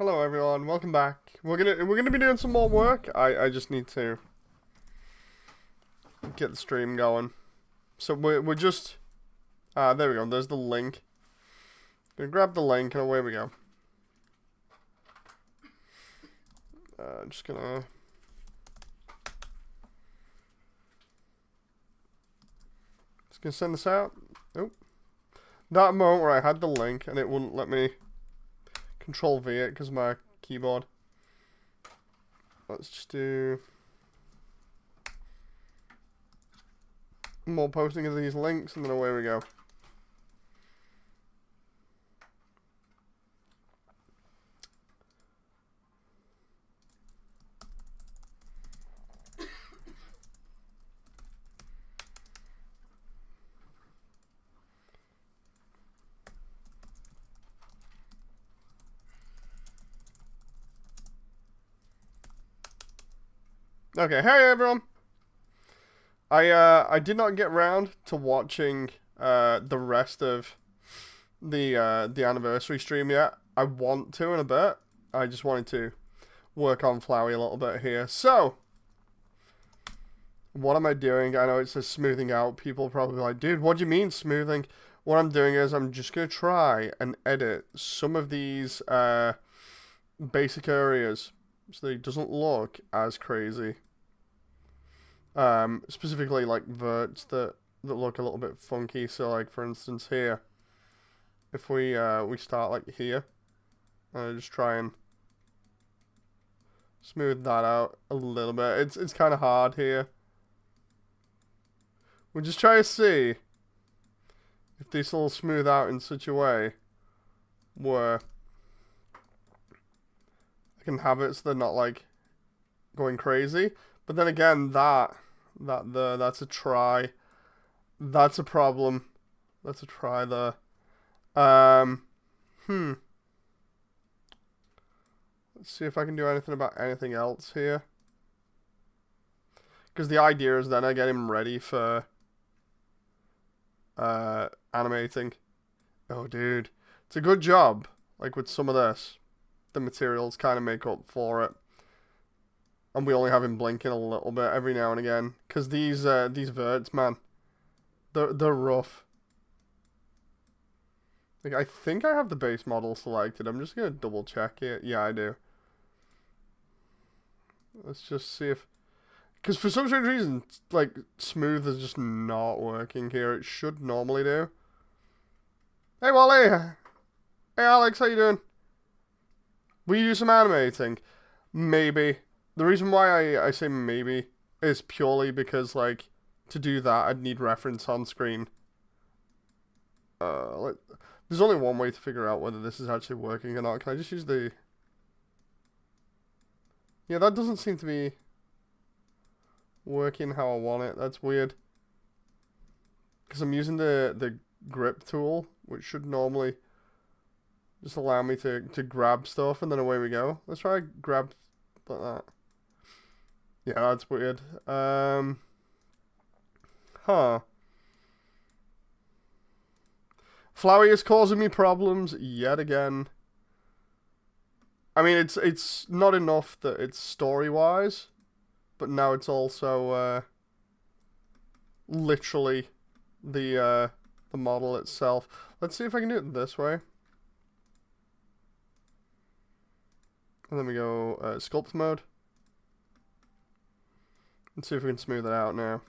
Hello everyone, welcome back. We're gonna be doing some more work. I just need to get the stream going. So we're just there we go, there's the link. Gonna grab the link and away we go. Just gonna send this out. Oh. That moment where I had the link and it wouldn't let me Control V it because of my keyboard. Let's just do more posting of these links and then away we go. Okay, hey everyone. I did not get round to watching the rest of the anniversary stream yet. I want to in a bit. I just wanted to work on Flowey a little bit here. So, what am I doing? I know it says smoothing out. People are probably like, dude, what do you mean smoothing? What I'm doing is I'm just gonna try and edit some of these basic areas so that it doesn't look as crazy. Specifically like verts that look a little bit funky. So like for instance here, if we start like here, just try and smooth that out a little bit. It's kind of hard here. We'll just try to see if this will smooth out in such a way where I can have it so they're not like going crazy. But then again, that's a try. That's a problem. That's a try there. Let's see if I can do anything about anything else here. Because the idea is then I get him ready for animating. Oh, dude. It's a good job. Like with some of this. The materials kind of make up for it. And we only have him blinking a little bit every now and again. Because these verts, man, they're rough. Like, I think I have the base model selected. I'm just going to double check it. Yeah, I do. Let's just see if... Because for some strange reason, like, smooth is just not working here. It should normally do. Hey, Wally! Hey, Alex, how you doing? Will you do some animating? Maybe. The reason why I say maybe is purely because, like, to do that, I'd need reference on screen. There's only one way to figure out whether this is actually working or not. Can I just use the... Yeah, that doesn't seem to be working how I want it. That's weird. Because I'm using the grip tool, which should normally just allow me to grab stuff, and then away we go. Let's try grab like that. Yeah, that's weird. Huh. Flowey is causing me problems yet again. I mean, it's not enough that it's story-wise, but now it's also literally the model itself. Let's see if I can do it this way. And then we go sculpt mode. Let's see if we can smooth it out now.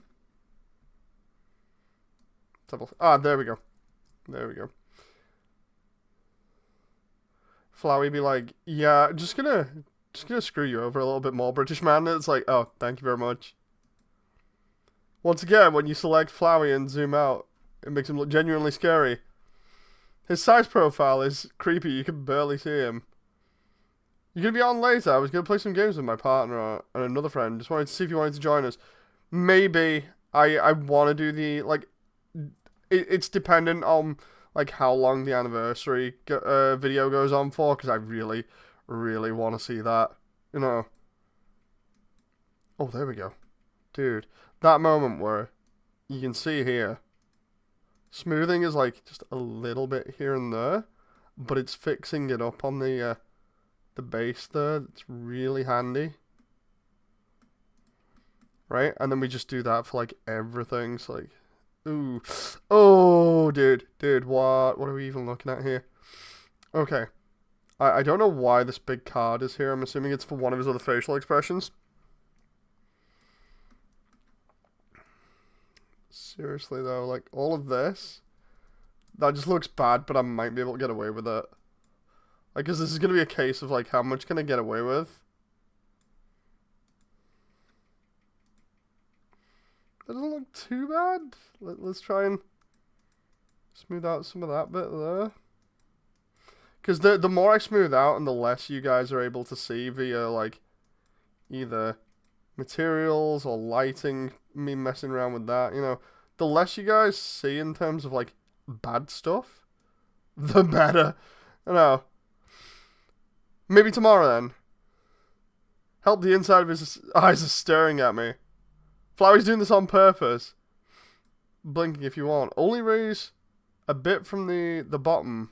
Ah, there we go. There we go. Flowey be like, yeah, just gonna screw you over a little bit more, British man. It's like, oh, thank you very much. Once again, when you select Flowey and zoom out, it makes him look genuinely scary. His size profile is creepy. You can barely see him. You're going to be on later. I was going to play some games with my partner and another friend. Just wanted to see if you wanted to join us. Maybe. I want to do the, like, it's dependent on, like, how long the anniversary video goes on for. Because I really, really want to see that. You know. Oh, there we go. Dude. That moment where you can see here. Smoothing is, like, just a little bit here and there. But it's fixing it up on the the base there. That's really handy. Right? And then we just do that for like everything. So like, ooh. Oh, dude. Dude, what are we even looking at here? Okay. I don't know why this big card is here. I'm assuming it's for one of his other facial expressions. Seriously though, like all of this, that just looks bad, but I might be able to get away with it. Like, cause this is gonna be a case of like, how much can I get away with? That doesn't look too bad. Let's try and smooth out some of that bit there. Because the more I smooth out and the less you guys are able to see via, like, either materials or lighting, me messing around with that, you know, the less you guys see in terms of, like, bad stuff, the better. I know. Maybe tomorrow, then. Help, the inside of his eyes are staring at me. Flowey's doing this on purpose. Blinking if you want. Only raise a bit from the bottom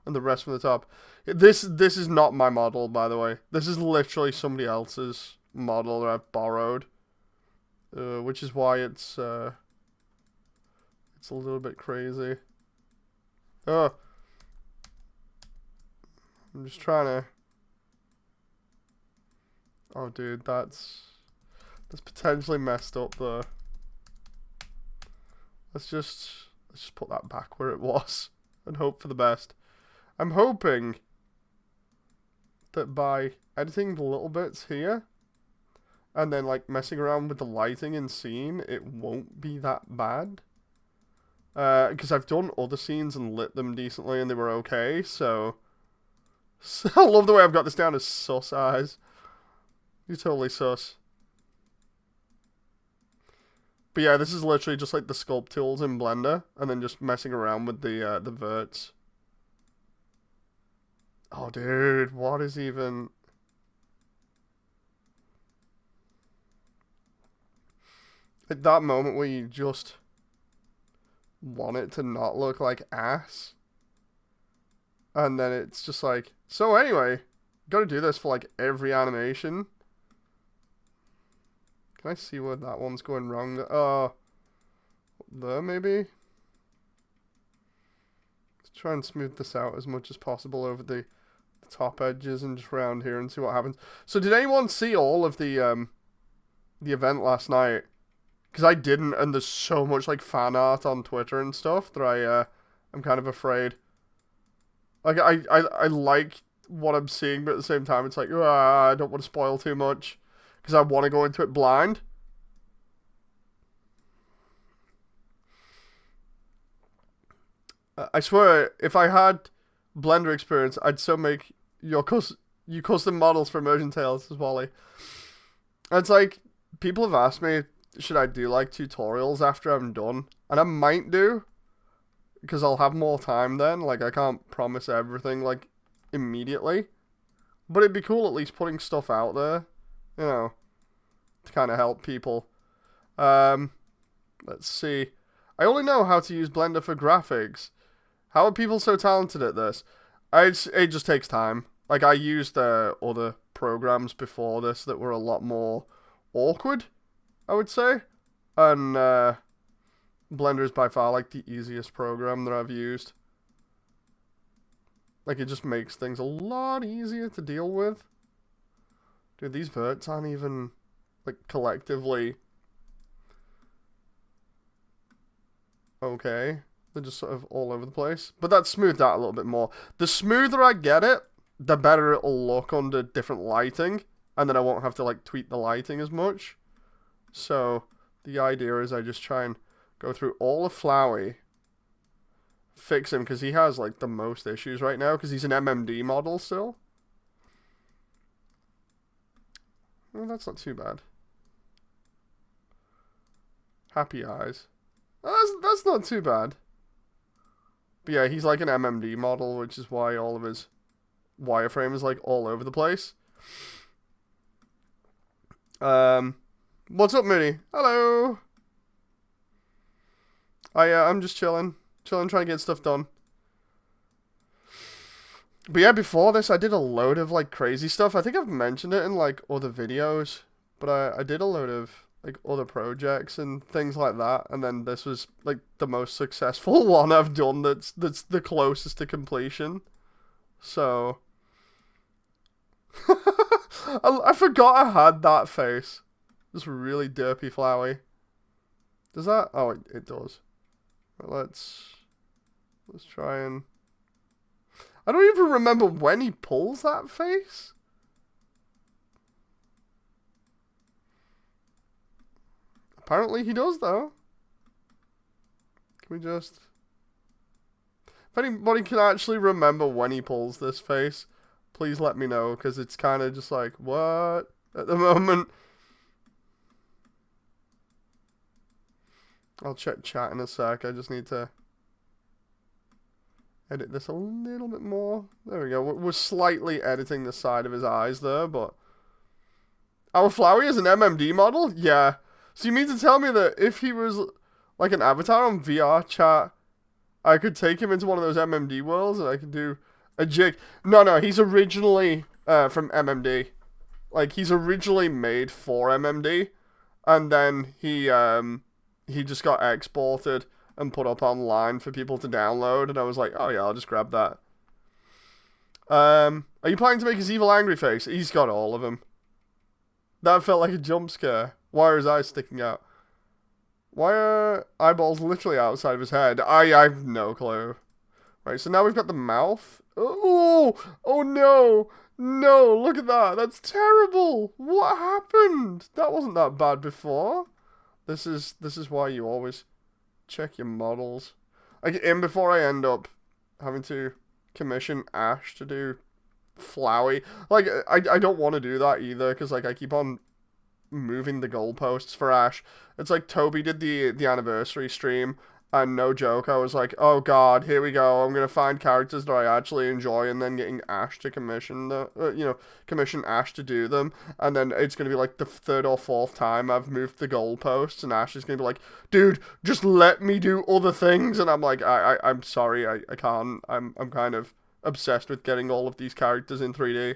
and the rest from the top. This is not my model, by the way. This is literally somebody else's model that I've borrowed. Which is why it's a little bit crazy. Oh. I'm just trying to... Oh, dude, that's potentially messed up there. Let's just put that back where it was and hope for the best. I'm hoping that by editing the little bits here and then like messing around with the lighting and scene, it won't be that bad. Because I've done other scenes and lit them decently and they were okay, so I love the way I've got this down as sus eyes. You're totally sus. But yeah, this is literally just like the sculpt tools in Blender, and then just messing around with the verts. Oh, dude, what is even... Like that moment where you just want it to not look like ass. And then it's just like, so anyway, gotta do this for like every animation. Can I see where that one's going wrong? There maybe? Let's try and smooth this out as much as possible over the top edges and just around here and see what happens. So did anyone see all of the event last night? Because I didn't, and there's so much like fan art on Twitter and stuff that I'm kind of afraid. Like I like what I'm seeing, but at the same time it's like, I don't want to spoil too much. Because I want to go into it blind. I swear, if I had Blender experience, I'd so make you custom models for Immersiontale as Wally. And it's like, people have asked me, should I do like tutorials after I'm done? And I might do. Because I'll have more time then. Like, I can't promise everything, like, immediately. But it'd be cool at least putting stuff out there. You know, to kind of help people. Let's see. I only know how to use Blender for graphics. How are people so talented at this? It just takes time. Like, I used other programs before this that were a lot more awkward, I would say. And Blender is by far, like, the easiest program that I've used. Like, it just makes things a lot easier to deal with. Dude, these verts aren't even, like, collectively okay. They're just sort of all over the place. But that's smoothed out a little bit more. The smoother I get it, the better it'll look under different lighting. And then I won't have to, like, tweak the lighting as much. So, the idea is I just try and go through all of Flowey. Fix him, because he has, like, the most issues right now. Because he's an MMD model still. Well, that's not too bad. Happy eyes. That's not too bad. But yeah, he's like an MMD model, which is why all of his wireframe is like all over the place. What's up, Mooney? Hello. I'm just chilling, trying to get stuff done. But yeah, before this, I did a load of, like, crazy stuff. I think I've mentioned it in, like, other videos. But I did a load of, like, other projects and things like that. And then this was, like, the most successful one I've done that's the closest to completion. So... I forgot I had that face. Just really derpy Flowey. Does that? Oh, it does. Let's try and... I don't even remember when he pulls that face. Apparently he does, though. Can we just... If anybody can actually remember when he pulls this face, please let me know, because it's kind of just like, what? At the moment. I'll check chat in a sec. I just need to edit this a little bit more. There we go. We're slightly editing the side of his eyes there, but... Our Flowey is an MMD model? Yeah. So you mean to tell me that if he was like an avatar on VR chat, I could take him into one of those MMD worlds and I could do a jig? No, he's originally from MMD. Like, he's originally made for MMD, and then he just got exported and put up online for people to download, and I was like, oh yeah, I'll just grab that. Are you planning to make his evil angry face? He's got all of them. That felt like a jump scare. Why are his eyes sticking out? Why are eyeballs literally outside of his head? I have no clue. Right, so now we've got the mouth. Oh no! No, look at that. That's terrible. What happened? That wasn't that bad before. This is why you always check your models. Like, in before I end up having to commission Ash to do Flowey. Like, I don't want to do that either, because, like, I keep on moving the goalposts for Ash. It's like Toby did the anniversary stream, and no joke, I was like, oh god, here we go, I'm gonna find characters that I actually enjoy, and then getting Ash to commission commission Ash to do them, and then it's gonna be like the third or fourth time I've moved the goalposts, and Ash is gonna be like, dude, just let me do other things, and I'm like, I'm sorry, I can't, I'm kind of obsessed with getting all of these characters in 3D,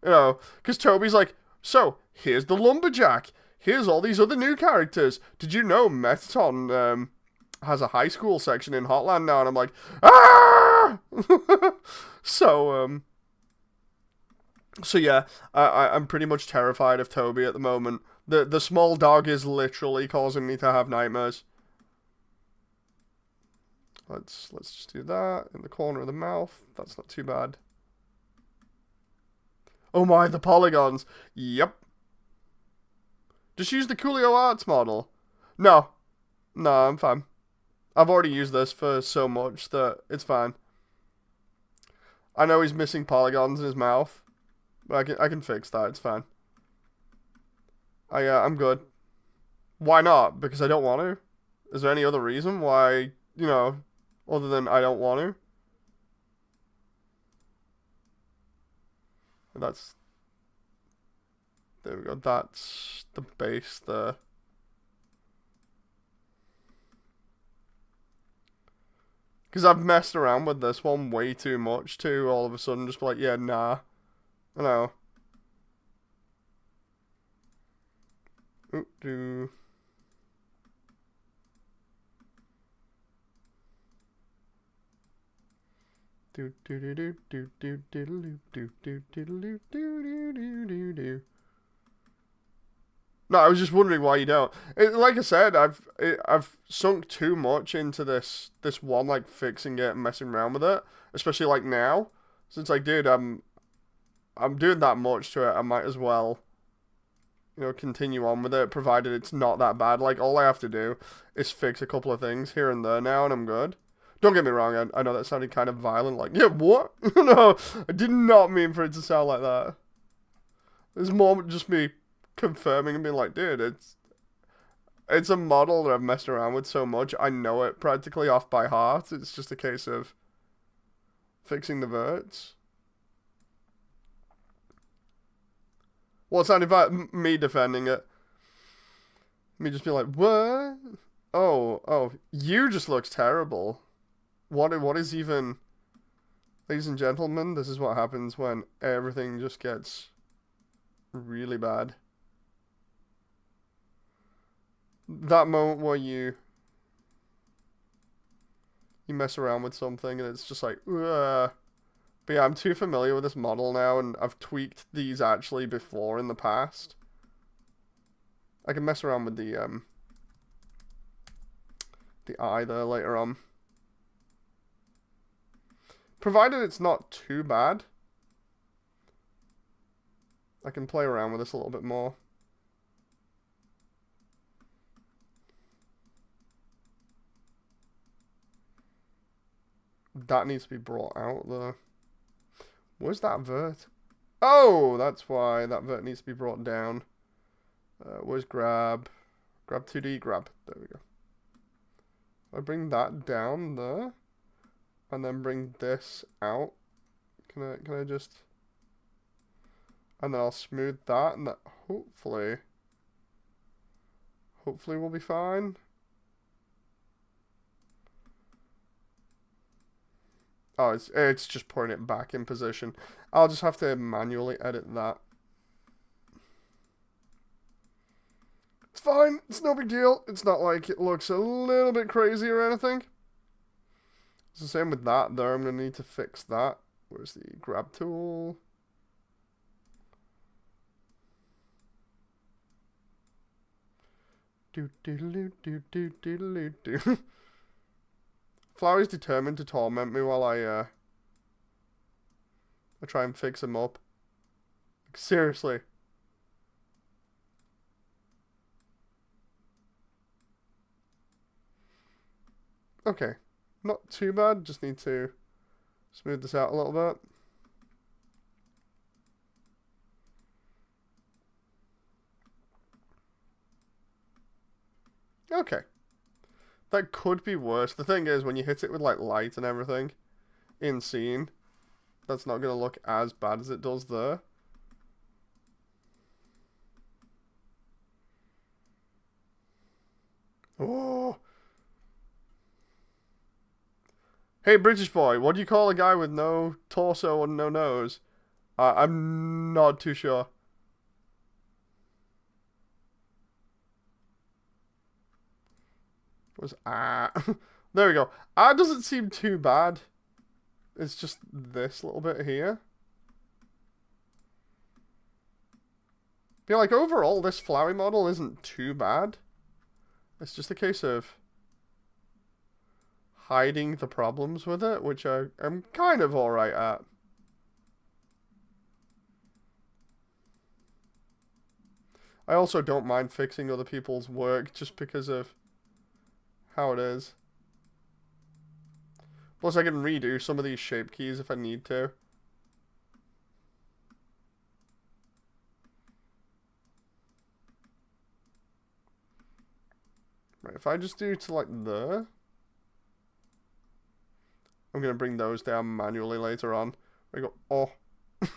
you know, because Toby's like, so, here's the Lumberjack, here's all these other new characters, did you know Metaton, has a high school section in Hotland now, and I'm like, ah! So yeah, I'm pretty much terrified of Toby at the moment. The small dog is literally causing me to have nightmares. Let's just do that in the corner of the mouth. That's not too bad. Oh my, the polygons. Yep. Just use the Coolio Arts model. No, I'm fine. I've already used this for so much that it's fine. I know he's missing polygons in his mouth, but I can fix that. It's fine. I'm good. Why not? Because I don't want to. Is there any other reason why, you know, other than I don't want to? That's... There we go. That's the base there. Because I've messed around with this one way too much to all of a sudden just be like, yeah, nah. I know. Do. Do do do do do do do do do do do do do do do. No, I was just wondering why you don't. Like I said, I've sunk too much into this one, like, fixing it and messing around with it, especially like now. So it's like, dude, I'm doing that much to it. I might as well, you know, continue on with it, provided it's not that bad. Like, all I have to do is fix a couple of things here and there now, and I'm good. Don't get me wrong. I know that sounded kind of violent. Like, yeah, what? No, I did not mean for it to sound like that. It's more just me confirming and being like, dude, it's a model that I've messed around with so much, I know it practically off by heart. It's just a case of fixing the verts. Well, it sounded like me defending it. Me just being like, what? Oh, you just looks terrible. What is even... Ladies and gentlemen, this is what happens when everything just gets really bad. That moment where you mess around with something and it's just like, ugh. But yeah, I'm too familiar with this model now, and I've tweaked these actually before in the past. I can mess around with the eye there later on. Provided it's not too bad, I can play around with this a little bit more. That needs to be brought out there. Where's that vert? Oh, that's why that vert needs to be brought down. Where's grab? Grab 2D, grab. There we go. I bring that down there, and then bring this out. Can I just? And then I'll smooth that, and that hopefully we'll be fine. Oh, it's just putting it back in position. I'll just have to manually edit that. It's fine. It's no big deal. It's not like it looks a little bit crazy or anything. It's the same with that there. I'm going to need to fix that. Where's the grab tool? Do. Flowey's determined to torment me while I try and fix him up. Like, seriously. Okay. Not too bad. Just need to smooth this out a little bit. Okay. That could be worse. The thing is, when you hit it with like light and everything in scene, that's not going to look as bad as it does there. Oh. Hey, British boy, what do you call a guy with no torso and no nose? I'm not too sure. There we go. Doesn't seem too bad. It's just this little bit here. Feel like overall this Flowey model isn't too bad. It's just a case of hiding the problems with it, which I'm kind of alright at. I also don't mind fixing other people's work just because of how it is. Plus I can redo some of these shape keys if I need to. Right, if I just do to like there, I'm going to bring those down manually later on. I go, oh. Let's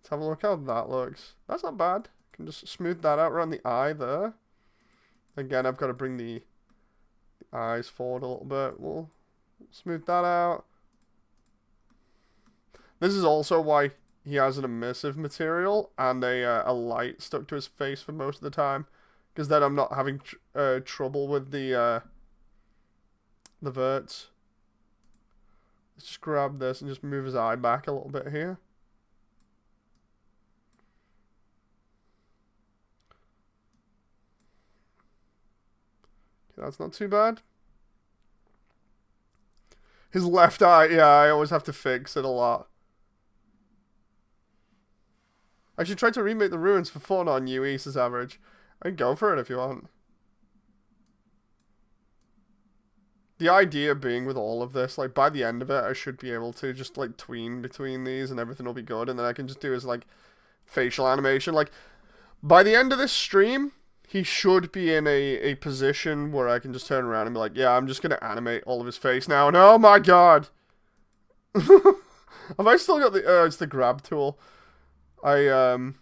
have a look how that looks. That's not bad. Can just smooth that out around the eye there. Again, I've got to bring the eyes forward a little bit. We'll smooth that out. This is also why he has an emissive material and a light stuck to his face for most of the time. Because then I'm not having trouble with the verts. Let's just grab this and just move his eye back a little bit here. That's not too bad. His left eye, yeah, I always have to fix it a lot. I should try to remake the ruins for fun on UE, says Average. I'd go for it if you want. The idea being with all of this, like, by the end of it, I should be able to just, like, tween between these and everything will be good. And then I can just do his, like, facial animation. Like, by the end of this stream, he should be in a position where I can just turn around and be like, yeah, I'm just going to animate all of his face now. And oh my god! Have I still got the... it's the grab tool. Oh,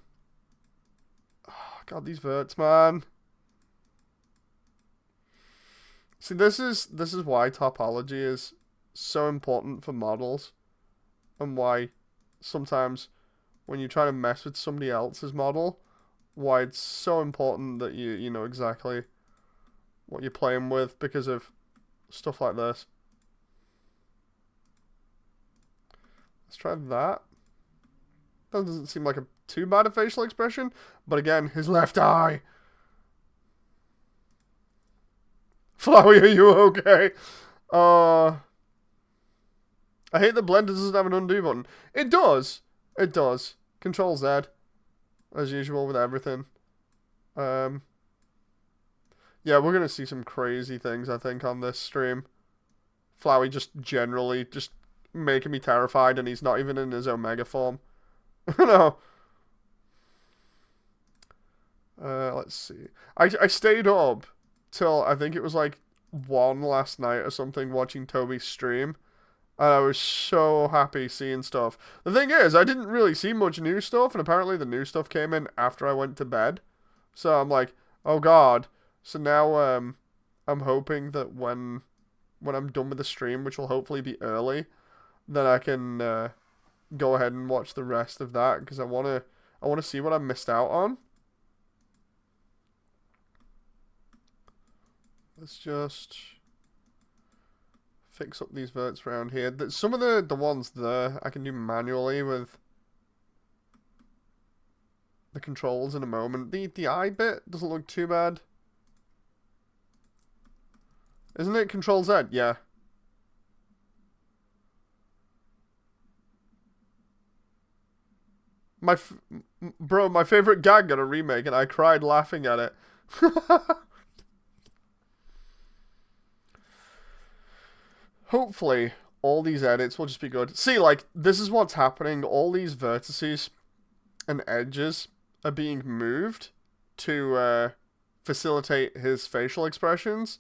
god, these verts, man. See, this is why topology is so important for models, and why sometimes when you try to mess with somebody else's model, why it's so important that you know exactly what you're playing with because of stuff like this. Let's try that. That doesn't seem like a too bad a facial expression, but again, his left eye. Flowey, are you okay? I hate that Blender doesn't have an undo button. It does. It does. Control Z. As usual with everything. Yeah, we're going to see some crazy things, I think, on this stream. Flowey just generally just making me terrified, and he's not even in his Omega form. No. Let's see. I stayed up till I think it was like 1 last night or something watching Toby's stream. And I was so happy seeing stuff. The thing is, I didn't really see much new stuff, and apparently the new stuff came in after I went to bed. So I'm like, oh god. So now I'm hoping that when I'm done with the stream, which will hopefully be early, then I can go ahead and watch the rest of that, because I wanna see what I missed out on. Let's just fix up these verts around here. Some of the ones there I can do manually with the controls in a moment. The eye bit doesn't look too bad. Isn't it Control Z? Yeah. Bro, my favorite gag got a remake and I cried laughing at it. Hopefully, all these edits will just be good. See, like, this is what's happening. All these vertices and edges are being moved to facilitate his facial expressions.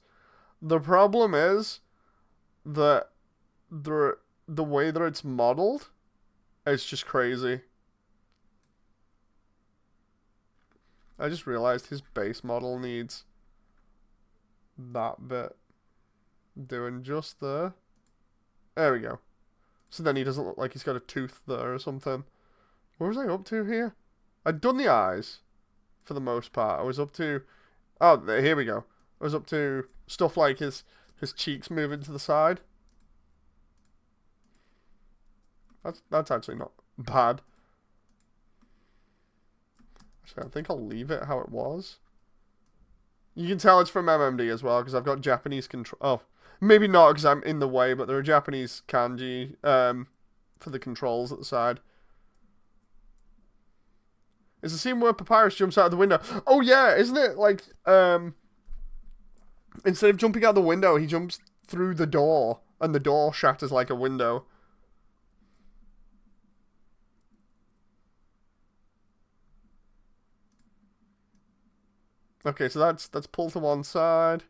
The problem is that the way that it's modeled is just crazy. I just realized his base model needs that bit doing just there. There we go. So then he doesn't look like he's got a tooth there or something. What was I up to here? I'd done the eyes for the most part. I was up to... Oh, here we go. I was up to stuff like his cheeks moving to the side. That's actually not bad. Actually, I think I'll leave it how it was. You can tell it's from MMD as well, because I've got Japanese control... Oh, maybe not because I'm in the way, but there are Japanese kanji for the controls at the side. It's the scene where Papyrus jumps out of the window. Oh yeah, isn't it like... Instead of jumping out the window, he jumps through the door, and the door shatters like a window. Okay, so that's pull to one side.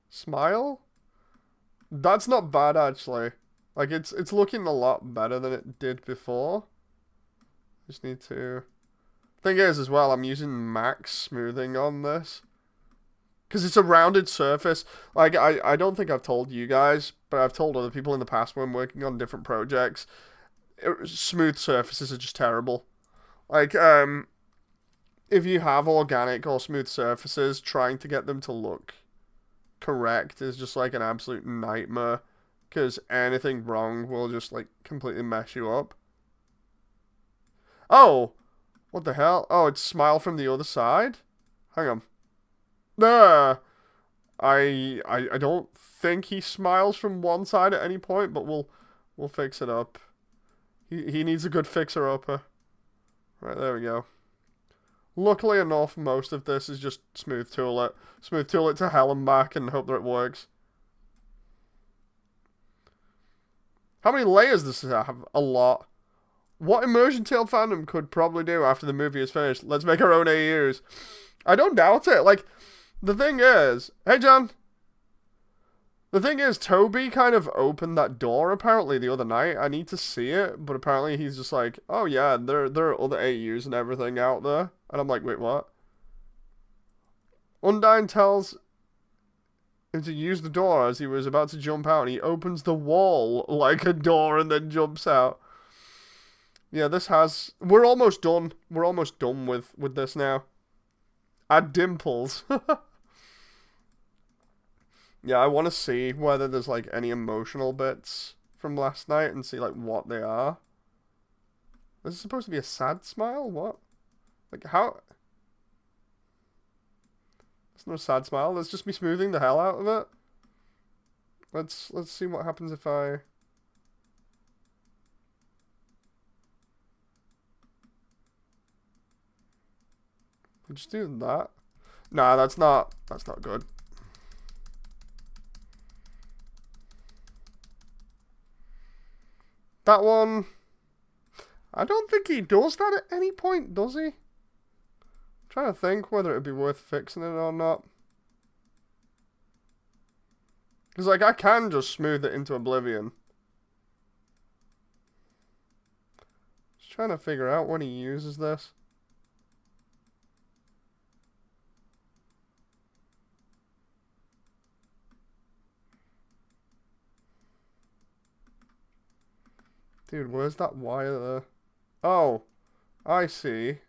Smile? That's not bad, actually. Like, it's looking a lot better than it did before. Just need to... Thing is, as well, I'm using max smoothing on this. Because it's a rounded surface. Like, I don't think I've told you guys, but I've told other people in the past when working on different projects. Smooth surfaces are just terrible. Like, if you have organic or smooth surfaces, trying to get them to look correct is just like an absolute nightmare. Because anything wrong will just, like, completely mess you up. Oh! What the hell? Oh, it's smile from the other side? Hang on. I don't think he smiles from one side at any point, but we'll fix it up. He needs a good fixer-upper. Right, there we go. Luckily enough, most of this is just smooth tool it. Smooth tool it to hell and back and hope that it works. How many layers does this have? A lot. What Immersiontale fandom could probably do after the movie is finished? Let's make our own AUs. I don't doubt it. Like, the thing is... Hey, John. The thing is, Toby kind of opened that door, apparently, the other night. I need to see it, but apparently he's just like, oh, yeah, there are other AUs and everything out there. And I'm like, wait, what? Undyne tells and to use the door as he was about to jump out, and he opens the wall like a door and then jumps out. Yeah, this has... We're almost done. We're almost done with this now. Add dimples. Yeah, I want to see whether there's, like, any emotional bits from last night and see, like, what they are. This is supposed to be a sad smile? What? Like, how... It's no sad smile. Let's just be smoothing the hell out of it. Let's see what happens if I... Just do that. Nah, that's not good. That one... I don't think he does that at any point, does he? I'm trying to think whether it'd be worth fixing it or not. Because, like, I can just smooth it into oblivion. Just trying to figure out when he uses this. Dude, where's that wire there? Oh, I see.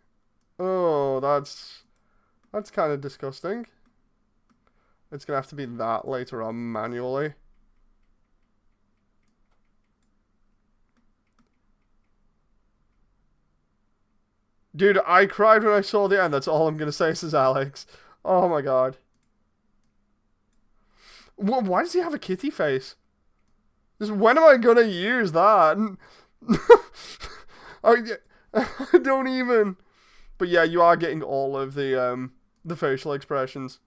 Oh, that's kind of disgusting. It's gonna have to be that later on manually. Dude, I cried when I saw the end. That's all I'm gonna say, says Alex. Oh my god. Why does he have a kitty face? Just when am I gonna use that? I don't even. But yeah, you are getting all of the facial expressions.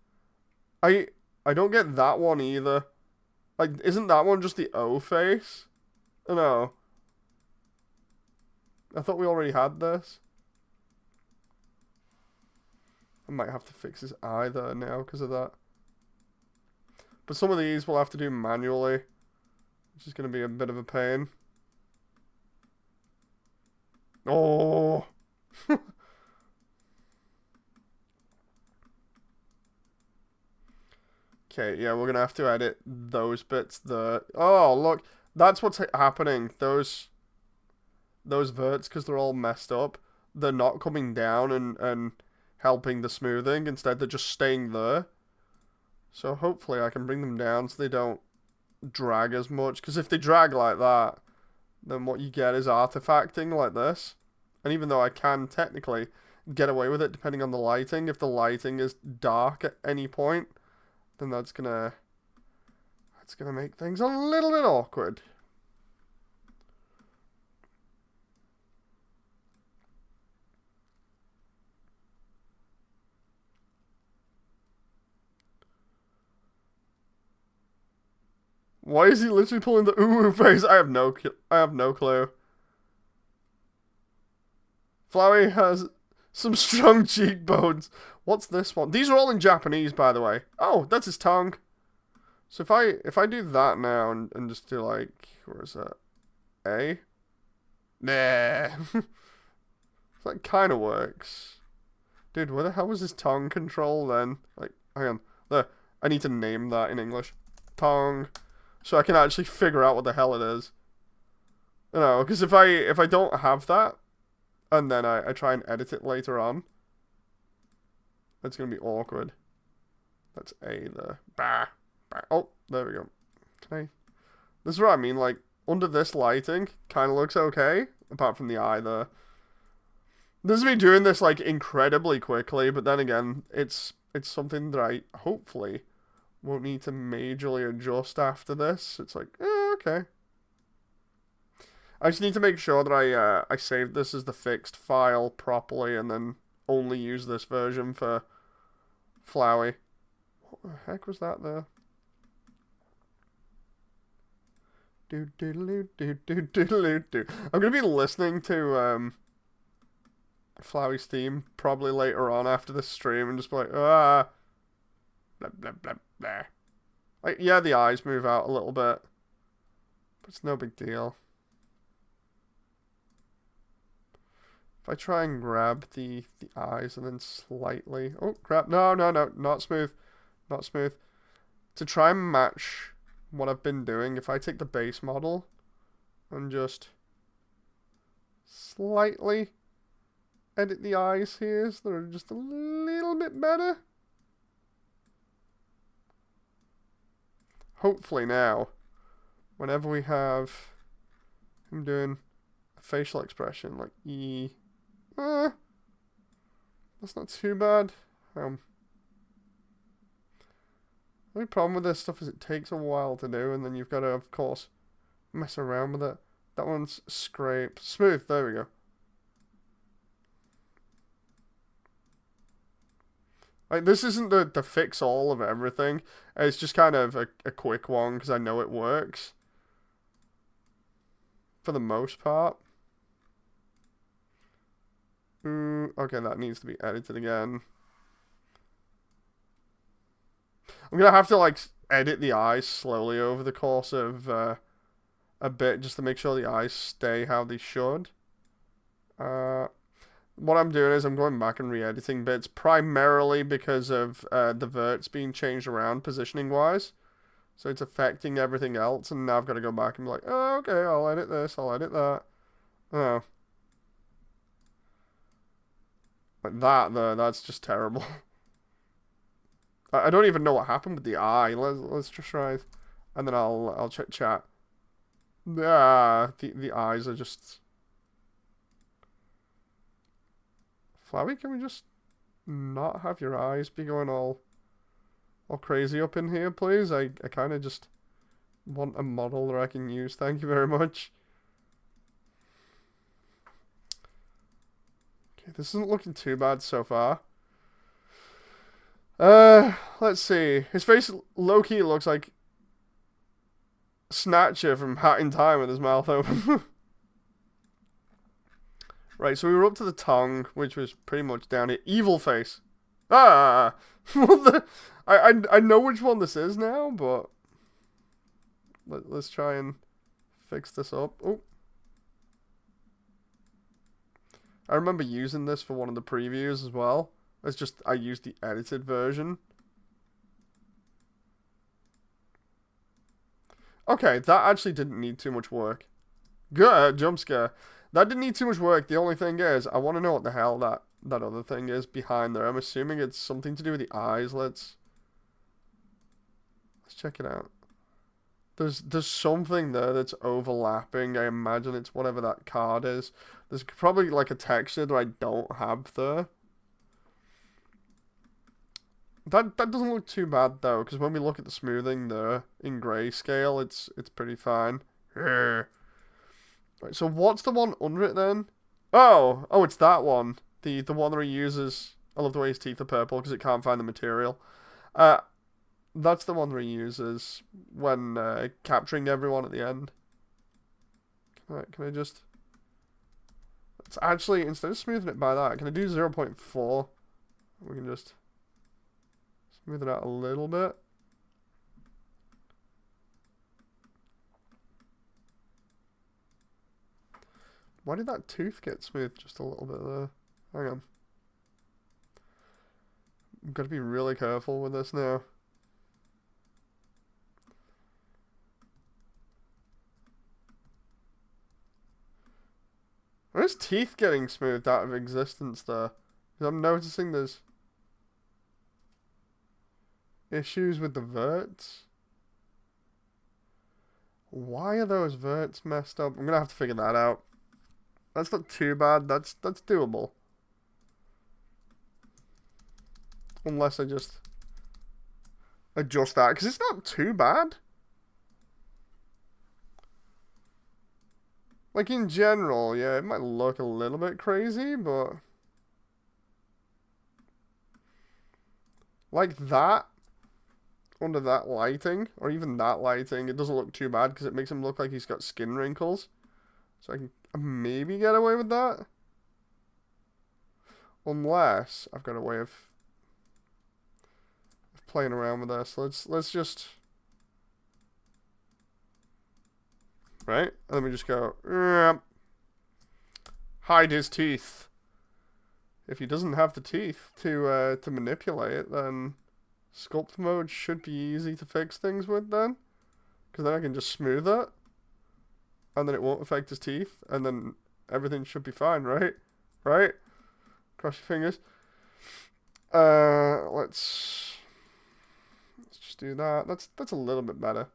I don't get that one either. Like, isn't that one just the O face? Oh, no. I thought we already had this. I might have to fix his eye there now because of that. But some of these we'll have to do manually, which is going to be a bit of a pain. Oh! Okay, yeah, we're going to have to edit those bits there. Oh, look, that's what's happening. Those verts, because they're all messed up, they're not coming down and helping the smoothing. Instead, they're just staying there. So hopefully I can bring them down so they don't drag as much. Because if they drag like that, then what you get is artifacting like this. And even though I can technically get away with it depending on the lighting, if the lighting is dark at any point, then that's gonna make things a little bit awkward. Why is he literally pulling the ooh face? I have no clue. Flowey has some strong cheekbones. What's this one? These are all in Japanese, by the way. Oh, that's his tongue. So if I do that now and just do like, where is that? A? Nah. That kind of works. Dude, where the hell was his tongue control then? Like, hang on. There. I need to name that in English. Tongue. So I can actually figure out what the hell it is. You know, because if I don't have that, and then I try and edit it later on, that's going to be awkward. That's A there. Bah. Bah. Oh, there we go. Okay. This is what I mean, like, under this lighting, kind of looks okay, apart from the eye there. This is me doing this, like, incredibly quickly, but then again, it's something that I, hopefully, won't need to majorly adjust after this. It's like, okay. I just need to make sure that I saved this as the fixed file properly and then only use this version for Flowey. What the heck was that there? I'm gonna be listening to Flowey's theme probably later on after this stream and just be like, blah blah blah blah. Like, yeah, the eyes move out a little bit, but it's no big deal. If I try and grab the eyes and then slightly... Oh, crap. No, not smooth. Not smooth. to try and match what I've been doing, if I take the base model and just slightly edit the eyes here so they're just a little bit better. Hopefully now, whenever we have him doing a facial expression like that's not too bad. The only problem with this stuff is it takes a while to do, and then you've got to, of course, mess around with it. That one's scraped. Smooth, there we go. Like, this isn't the fix all of everything. It's just kind of a quick one, because I know it works. For the most part. Okay, that needs to be edited again. I'm going to have to, like, edit the eyes slowly over the course of a bit, just to make sure the eyes stay how they should. What I'm doing is I'm going back and re-editing bits, primarily because of the verts being changed around positioning-wise. So it's affecting everything else, and now I've got to go back and be like, oh, okay, I'll edit this, I'll edit that. Oh. Like that, though, that's just terrible. I don't even know what happened with the eye. Let's just try it. And then I'll check chat. The eyes are just... Flowey, can we just not have your eyes be going all crazy up in here, please? I kind of just want a model that I can use. Thank you very much. Okay, this isn't looking too bad so far. Let's see. His face low-key looks like Snatcher from Hat in Time with his mouth open. Right, so we were up to the tongue, which was pretty much down here. Evil face. Ah! I know which one this is now, but let's try and fix this up. Oh. I remember using this for one of the previews as well. It's just, I used the edited version. Okay, that actually didn't need too much work. Good, jump scare. That didn't need too much work. The only thing is, I want to know what the hell that other thing is behind there. I'm assuming it's something to do with the eyes. Let's check it out. There's something there that's overlapping. I imagine it's whatever that card is. There's probably like a texture that I don't have there. That doesn't look too bad though, because when we look at the smoothing there in grayscale, it's pretty fine. Right, so what's the one under it then? Oh, it's that one. The one that he uses. I love the way his teeth are purple because it can't find the material. That's the one that he uses when capturing everyone at the end. Can I just... It's actually, instead of smoothing it by that, can I do 0.4? We can just smooth it out a little bit. Why did that tooth get smooth just a little bit there? Hang on. I've got to be really careful with this now. Where's teeth getting smoothed out of existence there? Because I'm noticing there's issues with the verts. Why are those verts messed up? I'm going to have to figure that out. That's not too bad. That's doable. Unless I just adjust that, because it's not too bad. Like, in general, yeah, it might look a little bit crazy, but... Like that, under that lighting, or even that lighting, it doesn't look too bad, because it makes him look like he's got skin wrinkles. So I can maybe get away with that. Unless I've got a way of playing around with this. Let's just... Right? And then we just go... hide his teeth. If he doesn't have the teeth to manipulate it, then Sculpt mode should be easy to fix things with then. Because then I can just smooth it. And then it won't affect his teeth. And then everything should be fine, right? Right? Cross your fingers. Let's just do that. That's a little bit better.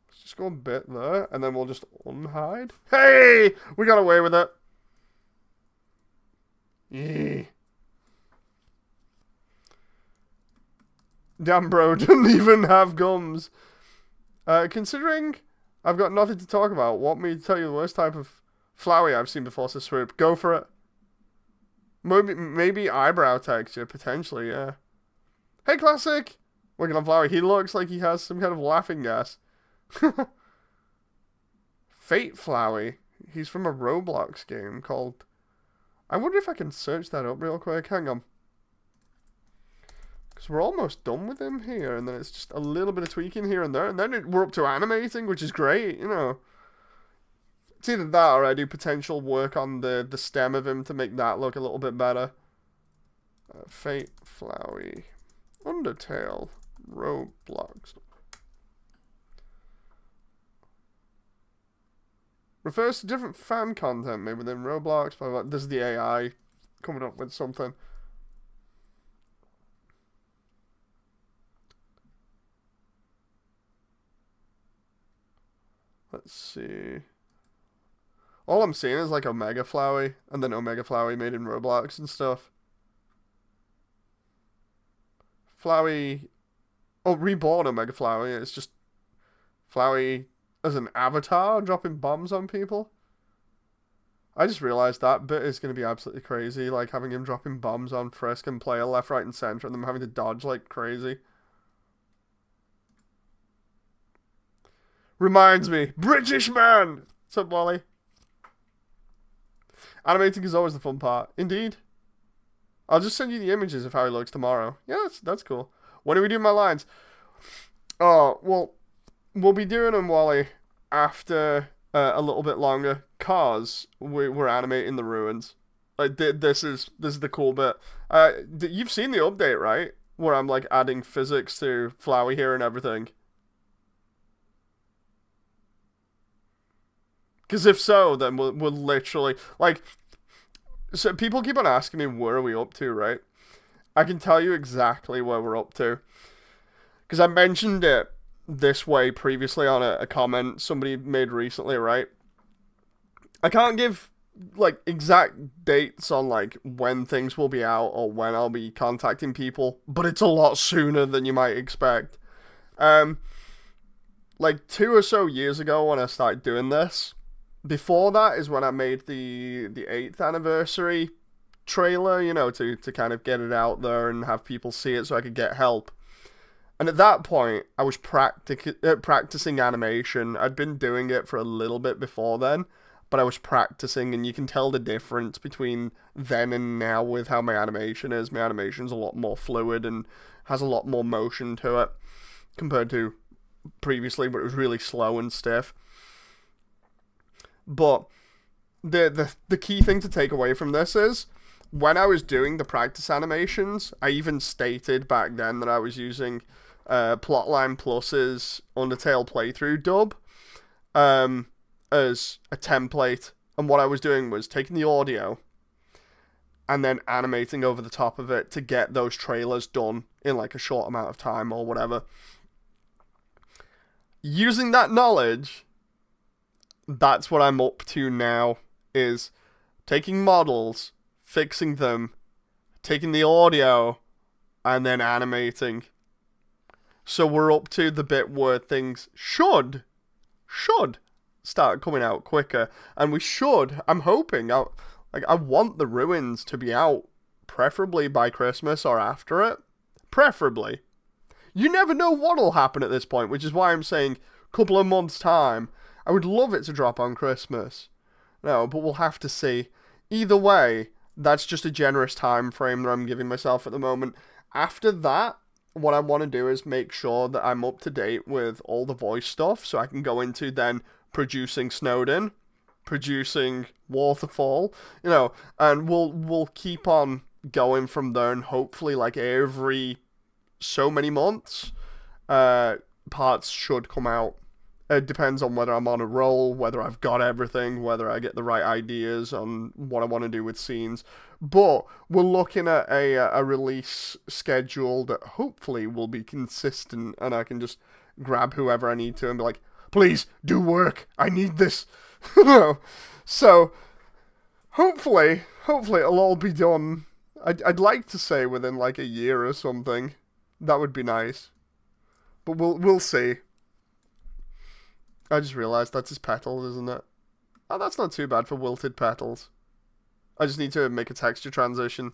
Let's just go a bit there, and then we'll just unhide. Hey! We got away with it. Yeah. Damn, bro, didn't even have gums. Considering I've got nothing to talk about, want me to tell you the worst type of Flowey I've seen before to swoop? Go for it. Maybe eyebrow texture, potentially, yeah. Hey, Classic! Looking on Flowey, he looks like he has some kind of laughing gas. Fate Flowey. He's from a Roblox game called... I wonder if I can search that up real quick. Hang on. Because we're almost done with him here, and then it's just a little bit of tweaking here and there, and then we're up to animating, which is great, you know. It's either that or I do potential work on the stem of him to make that look a little bit better. Fate Flowey. Undertale. Roblox. Refers to different fan content made within Roblox, but this is the AI coming up with something. Let's see. All I'm seeing is like Omega Flowey, and then Omega Flowey made in Roblox and stuff. Flowey... Oh, reborn Omega Flowey. It's just Flowey as an avatar dropping bombs on people. I just realised that bit is going to be absolutely crazy. Like having him dropping bombs on Frisk and player left, right, and centre, and them having to dodge like crazy. Reminds me, British man! What's up, Wally? Animating is always the fun part. Indeed. I'll just send you the images of how he looks tomorrow. Yeah, that's cool. When are we doing my lines? Oh, well, we'll be doing them, Wally, after a little bit longer, cause we're animating the ruins. Like, this is the cool bit. You've seen the update, right? Where I'm, like, adding physics to Flowey here and everything. Because if so, then we'll literally... Like, so people keep on asking me, where are we up to, right? I can tell you exactly where we're up to. Because I mentioned it this way previously on a comment somebody made recently, right? I can't give, like, exact dates on, like, when things will be out or when I'll be contacting people. But it's a lot sooner than you might expect. Like, 2 or so years ago when I started doing this... Before that is when I made the 8th anniversary trailer, you know, to kind of get it out there and have people see it so I could get help. And at that point, I was practicing animation. I'd been doing it for a little bit before then, but I was practicing, and you can tell the difference between then and now with how my animation is. My animation's a lot more fluid and has a lot more motion to it compared to previously, but it was really slow and stiff. But the key thing to take away from this is, when I was doing the practice animations, I even stated back then that I was using Plotline Plus's Undertale playthrough dub as a template. And what I was doing was taking the audio and then animating over the top of it to get those trailers done in like a short amount of time or whatever. Using that knowledge... That's what I'm up to now, is taking models, fixing them, taking the audio, and then animating. So we're up to the bit where things should start coming out quicker. And we should, I'm hoping, I want the ruins to be out, preferably by Christmas or after it. Preferably. You never know what'll happen at this point, which is why I'm saying couple of months' time. I would love it to drop on Christmas. No, but we'll have to see. Either way, that's just a generous time frame that I'm giving myself at the moment. After that, what I want to do is make sure that I'm up to date with all the voice stuff, so I can go into then producing Snowden, producing Waterfall, you know, and we'll keep on going from there, and hopefully, like, every so many months, parts should come out. It depends on whether I'm on a roll, whether I've got everything, whether I get the right ideas on what I want to do with scenes. But we're looking at a release schedule that hopefully will be consistent, and I can just grab whoever I need to and be like, please, do work. I need this. So, hopefully it'll all be done. I'd like to say within like a year or something. That would be nice. But we'll see. I just realised that's his petals, isn't it? Oh, that's not too bad for wilted petals. I just need to make a texture transition.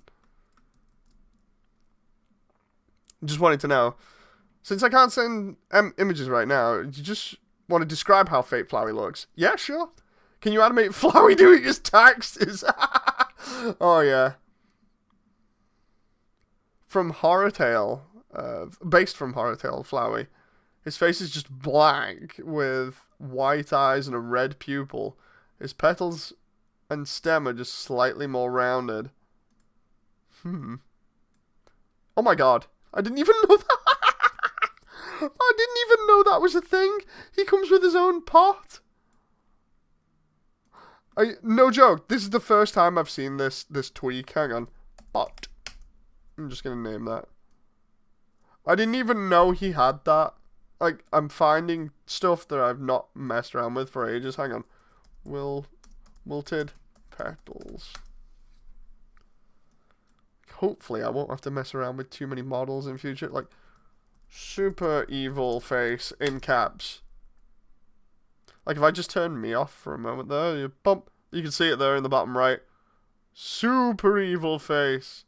Just wanted to know. Since I can't send images right now, you just want to describe how Fate Flowey looks? Yeah, sure. Can you animate Flowey doing his taxes? Oh, yeah. From Undertale, based from Undertale, Flowey. His face is just blank, with white eyes and a red pupil. His petals and stem are just slightly more rounded. Oh my god. I didn't even know that. I didn't even know that was a thing. He comes with his own pot. No joke. This is the first time I've seen this tweak. Hang on. Pot. I'm just going to name that. I didn't even know he had that. Like, I'm finding stuff that I've not messed around with for ages. Hang on. Wilted petals. Hopefully I won't have to mess around with too many models in future. Like, super evil face in caps. Like, if I just turn me off for a moment there, you can see it there in the bottom right. Super evil face.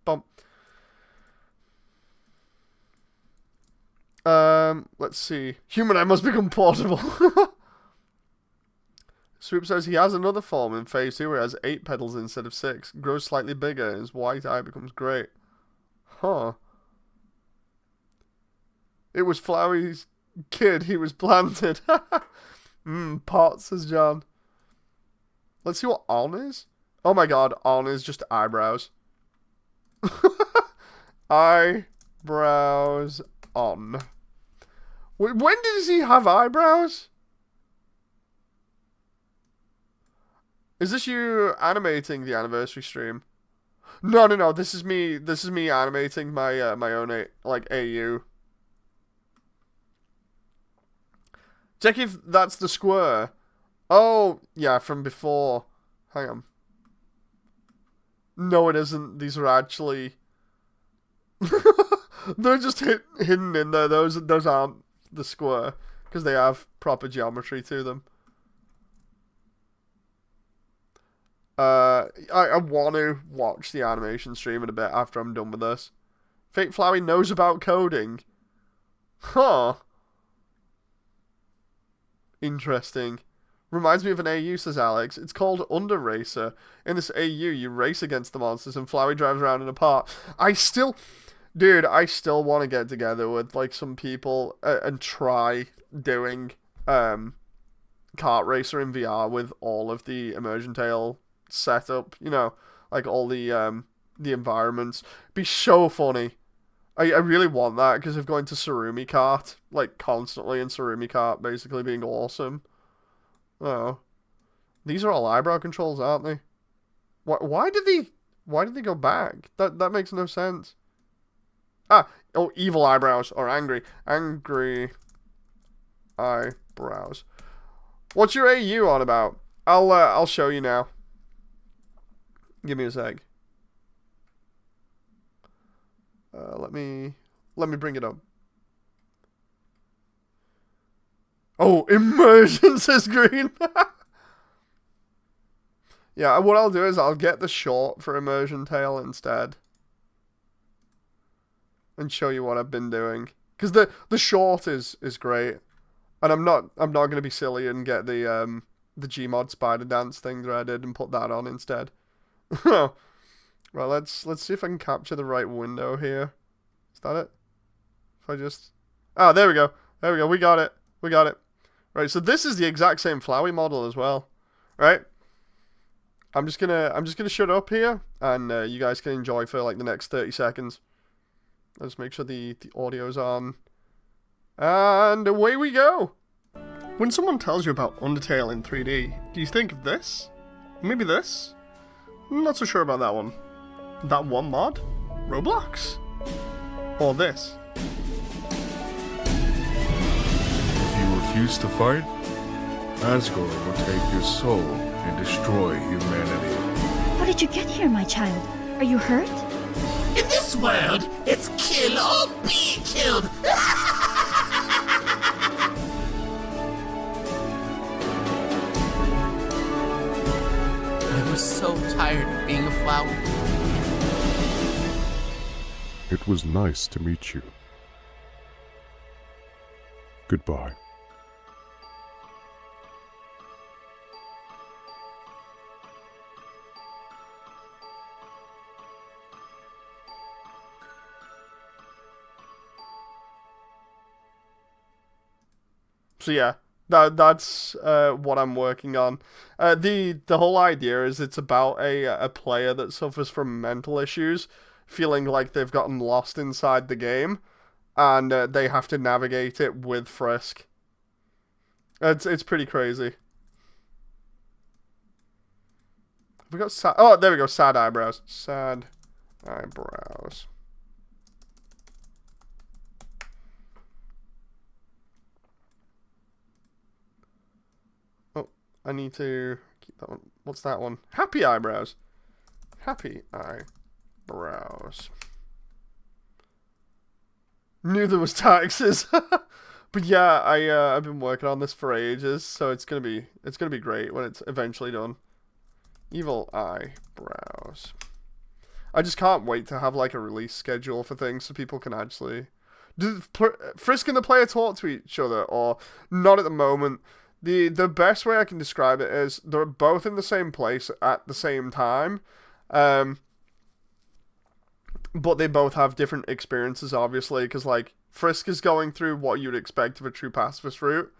Bump. Let's see. Human eye must become portable. Swoop says he has another form in phase 2 where he has 8 petals instead of 6. Grows slightly bigger and his white eye becomes great. Huh. It was Flowey's kid, he was planted. Pot, says John. Let's see what on is. Oh my god, on is just eyebrows. Eyebrows on. When does he have eyebrows? Is this you animating the anniversary stream? No. This is me animating my my own AU. Check if that's the square. Oh yeah, from before. Hang on. No, it isn't. These are actually. They're just hidden in there. Those aren't the square because they have proper geometry to them. I want to watch the animation stream in a bit after I'm done with this. Fake Flowey knows about coding. Huh. Interesting. Reminds me of an AU, says Alex. It's called Under Racer. In this AU, you race against the monsters and Flowey drives around in a part. I still want to get together with like some people and try doing kart racer in VR with all of the Immersiontale setup, you know, like all the environments. Be so funny. I really want that because of going to Surumi Kart like constantly, and Surumi Kart basically being awesome. Oh, these are all eyebrow controls, aren't they? Why did they go back? That makes no sense. Oh, evil eyebrows or angry eyebrows. What's your AU on about? I'll show you now. Give me a sec. Let me bring it up. Oh, immersion, says Green. Yeah, what I'll do is I'll get the short for Immersiontale instead. And show you what I've been doing. Because the short is great. And I'm not gonna be silly and get the Gmod spider dance thing that I did and put that on instead. Well, let's see if I can capture the right window here. Is that it? If I just... Oh, there we go. There we go. We got it. We got it. Right, so this is the exact same Flowey model as well. Right? I'm just gonna shut up here, and you guys can enjoy for like the next 30 seconds. Let's make sure the audio's on. And away we go! When someone tells you about Undertale in 3D, do you think of this? Maybe this? I'm not so sure about that one. That one mod? Roblox? Or this? If you refuse to fight, Asgore will take your soul and destroy humanity. How did you get here, my child? Are you hurt? In this world, it's kill or be killed. I was so tired of being a flower. It was nice to meet you. Goodbye. So yeah, that's what I'm working on. The whole idea is it's about a player that suffers from mental issues, feeling like they've gotten lost inside the game, and they have to navigate it with Frisk. It's pretty crazy. Have we got sad? Oh, there we go. Sad eyebrows. Sad eyebrows. I need to keep that one. What's that one? Happy eyebrows. Happy eyebrows. Knew there was taxes. But yeah, I've been working on this for ages, so it's gonna be great when it's eventually done. Evil eyebrows. I just can't wait to have like a release schedule for things so people can actually do Frisk and the player talk to each other, or not at the moment. The best way I can describe it is they're both in the same place at the same time, but they both have different experiences, obviously, because like Frisk is going through what you'd expect of a true pacifist route,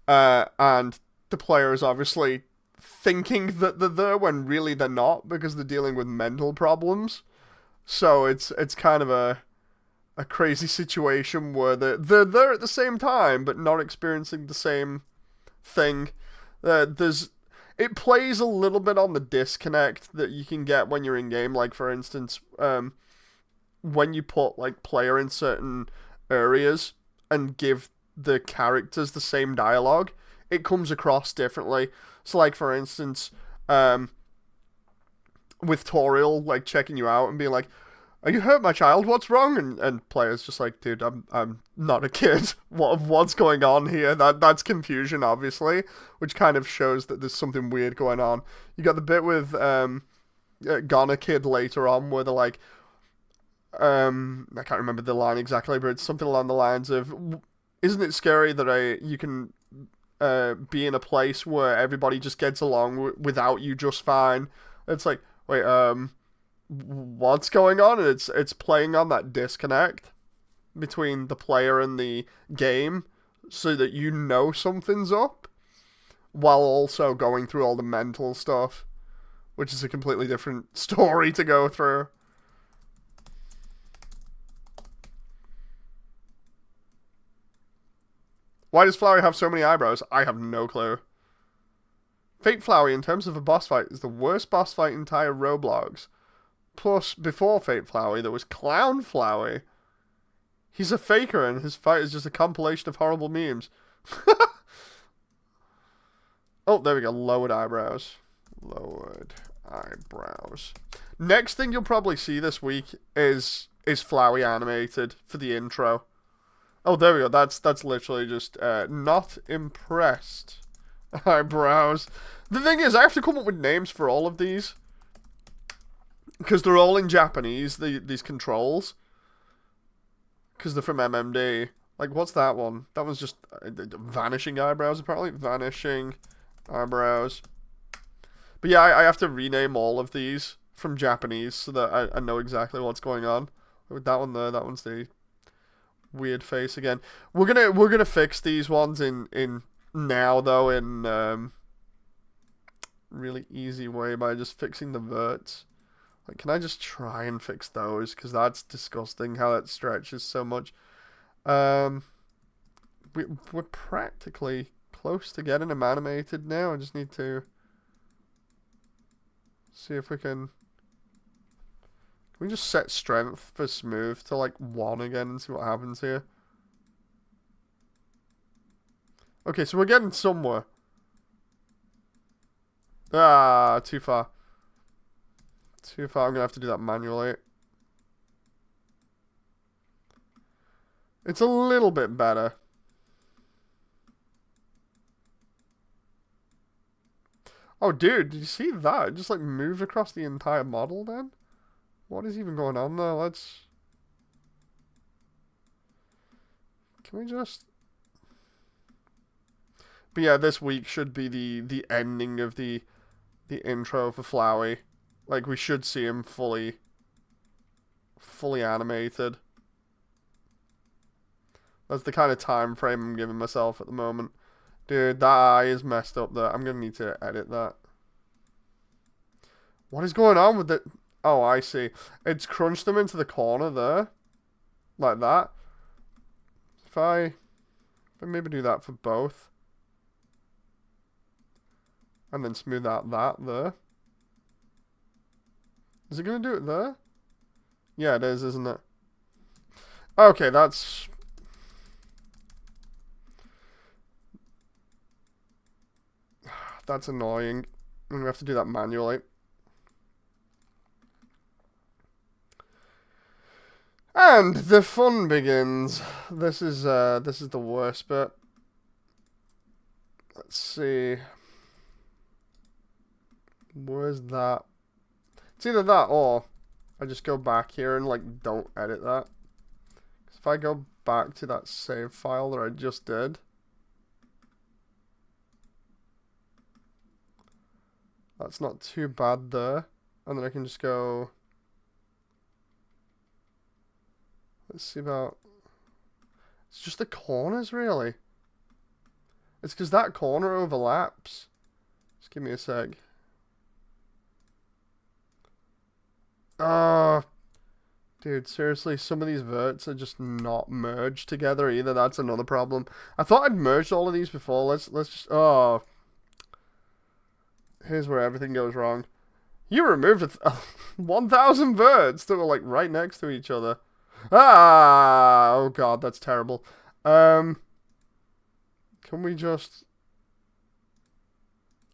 and the player is obviously thinking that they're there when really they're not, because they're dealing with mental problems. So it's kind of a crazy situation where they're there at the same time but not experiencing the same thing. It plays a little bit on the disconnect that you can get when you're in game. Like for instance, when you put like player in certain areas and give the characters the same dialogue, it comes across differently. So like for instance, with Toriel like checking you out and being like, "Are you hurt, my child? What's wrong?" And players just like, "Dude, I'm not a kid. What's going on here?" That's confusion, obviously, which kind of shows that there's something weird going on. You got the bit with Ghana Kid later on where they're like, I can't remember the line exactly, but it's something along the lines of, "Isn't it scary that you can be in a place where everybody just gets along without you just fine?" It's like, wait, what's going on? And it's playing on that disconnect between the player and the game, so that you know something's up, while also going through all the mental stuff, which is a completely different story to go through. Why does Flowey have so many eyebrows? I have no clue. Fate Flowey, in terms of a boss fight, is the worst boss fight in entire Roblox. Plus, before Fate Flowey, there was Clown Flowey. He's a faker, and his fight is just a compilation of horrible memes. Oh, there we go. Lowered eyebrows. Lowered eyebrows. Next thing you'll probably see this week is Flowey animated for the intro. Oh, there we go. That's literally just not impressed eyebrows. The thing is, I have to come up with names for all of these, because they're all in Japanese, these controls. Because they're from MMD. Like, what's that one? That was just vanishing eyebrows, apparently. Vanishing eyebrows. But yeah, I have to rename all of these from Japanese so that I know exactly what's going on. With that one there, that one's the weird face again. We're gonna fix these ones in now though in really easy way by just fixing the verts. Like, can I just try and fix those? Because that's disgusting how that stretches so much. We're practically close to getting them animated now. I just need to see if we can... Can we just set strength for smooth to like 1 again and see what happens here? Okay, so we're getting somewhere. Ah, too far. Too far. I'm going to have to do that manually. It's a little bit better. Oh, dude, did you see that? It just like moved across the entire model then? What is even going on there? Let's... Can we just... But yeah, this week should be the ending of the intro for Flowey. Like, we should see him fully animated. That's the kind of time frame I'm giving myself at the moment. Dude, that eye is messed up there. I'm gonna need to edit that. What is going on with it? Oh, I see. It's crunched them into the corner there. Like that. If I maybe do that for both. And then smooth out that there. Is it going to do it there? Yeah, it is, isn't it? Okay, that's... That's annoying. I'm going to have to do that manually. And the fun begins. This is the worst bit. Let's see. Where's that? It's either that or I just go back here and like don't edit that. 'Cause if I go back to that save file that I just did, that's not too bad there. And then I can just go... Let's see about... It's just the corners, really. It's because that corner overlaps. Just give me a sec. Dude, seriously, some of these verts are just not merged together either. That's another problem. I thought I'd merged all of these before. Let's just... Oh. Here's where everything goes wrong. You removed 1,000 verts that were like right next to each other. Ah! Oh god, that's terrible. Can we just...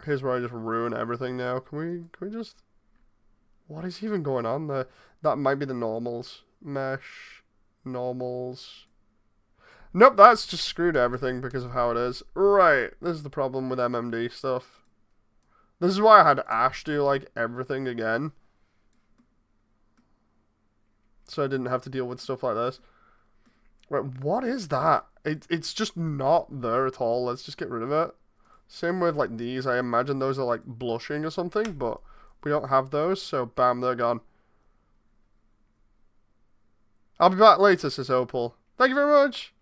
Here's where I just ruin everything now. Can we just... What is even going on there? That might be the normals. Mesh. Normals. Nope, that's just screwed everything because of how it is. Right, this is the problem with MMD stuff. This is why I had Ash do, like, everything again. So I didn't have to deal with stuff like this. Right, what is that? It's just not there at all. Let's just get rid of it. Same with, like, these. I imagine those are, like, blushing or something, but we don't have those, so bam, they're gone. I'll be back later, says Opal. Thank you very much!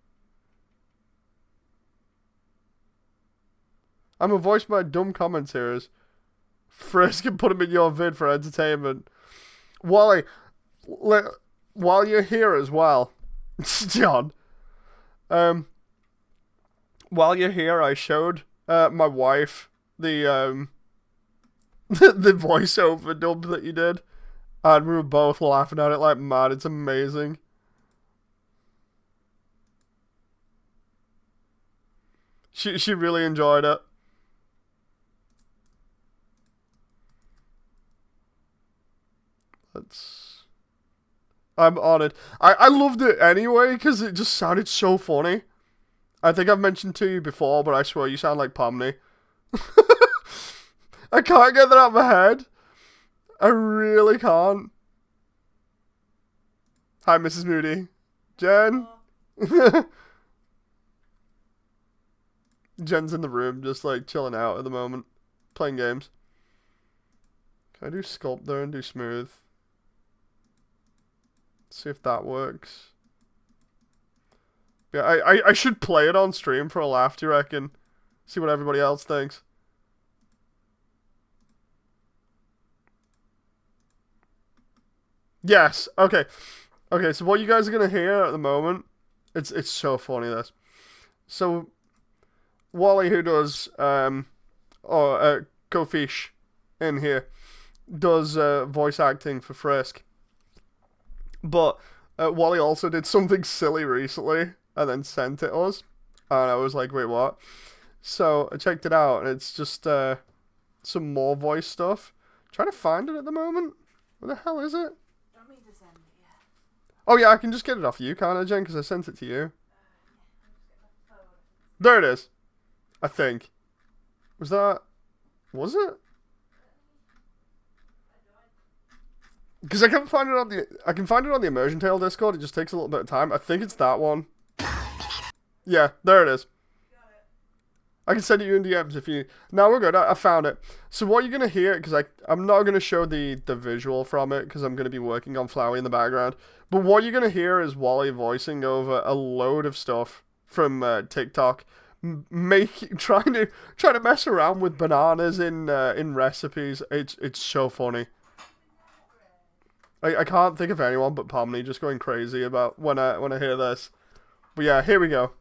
I'm a voice by dumb commentators. Frisk and put them in your vid for entertainment. Wally, while you're here as well, John, while you're here, I showed my wife the the voiceover dub that you did, and we were both laughing at it like mad. It's amazing. She really enjoyed it. I'm honored. I loved it anyway because it just sounded so funny. I think I've mentioned to you before, but I swear you sound like Pomni. I can't get that out of my head. I really can't. Hi, Mrs. Moody. Jen? Jen's in the room, just like chilling out at the moment. Playing games. Can I do sculpt there and do smooth? See if that works. Yeah, I should play it on stream for a laugh, do you reckon? See what everybody else thinks. Yes, okay. Okay, so what you guys are gonna hear at the moment, it's so funny, this. So, Wally, who does, Go Fish in here, does voice acting for Frisk. But Wally also did something silly recently and then sent it us. And I was like, wait, what? So I checked it out and it's just some more voice stuff. Trying to find it at the moment. What the hell is it? Don't mean to send it yet. Oh yeah, I can just get it off you, can't I, Jen? Because I sent it to you. There it is. I think. Was it? Because I can find it on the Immersiontale Discord. It just takes a little bit of time. I think it's that one. Yeah, there it is. I can send it you in DMs if you. No, we're good. I found it. So what you're gonna hear, because I'm not gonna show the visual from it because I'm gonna be working on Flowey in the background. But what you're gonna hear is Wally voicing over a load of stuff from TikTok, trying to mess around with bananas in recipes. It's so funny. I can't think of anyone but Pomni just going crazy about when I hear this. But yeah, here we go.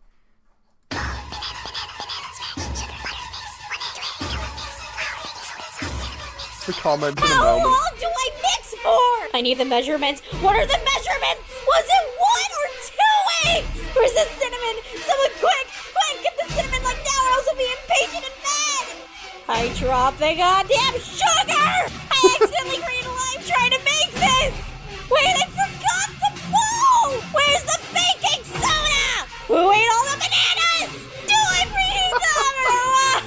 The comment in a How moment. long do I mix for? I need the measurements. What are the measurements? Was it 1 or 2 eggs? Where's the cinnamon? Someone quick, get the cinnamon like now or else I'll be impatient and mad. I dropped the goddamn sugar. I accidentally created a line trying to make this. Wait, I forgot the bowl. Where's the baking soda? Who ate all the bananas? Do I preheat them or what?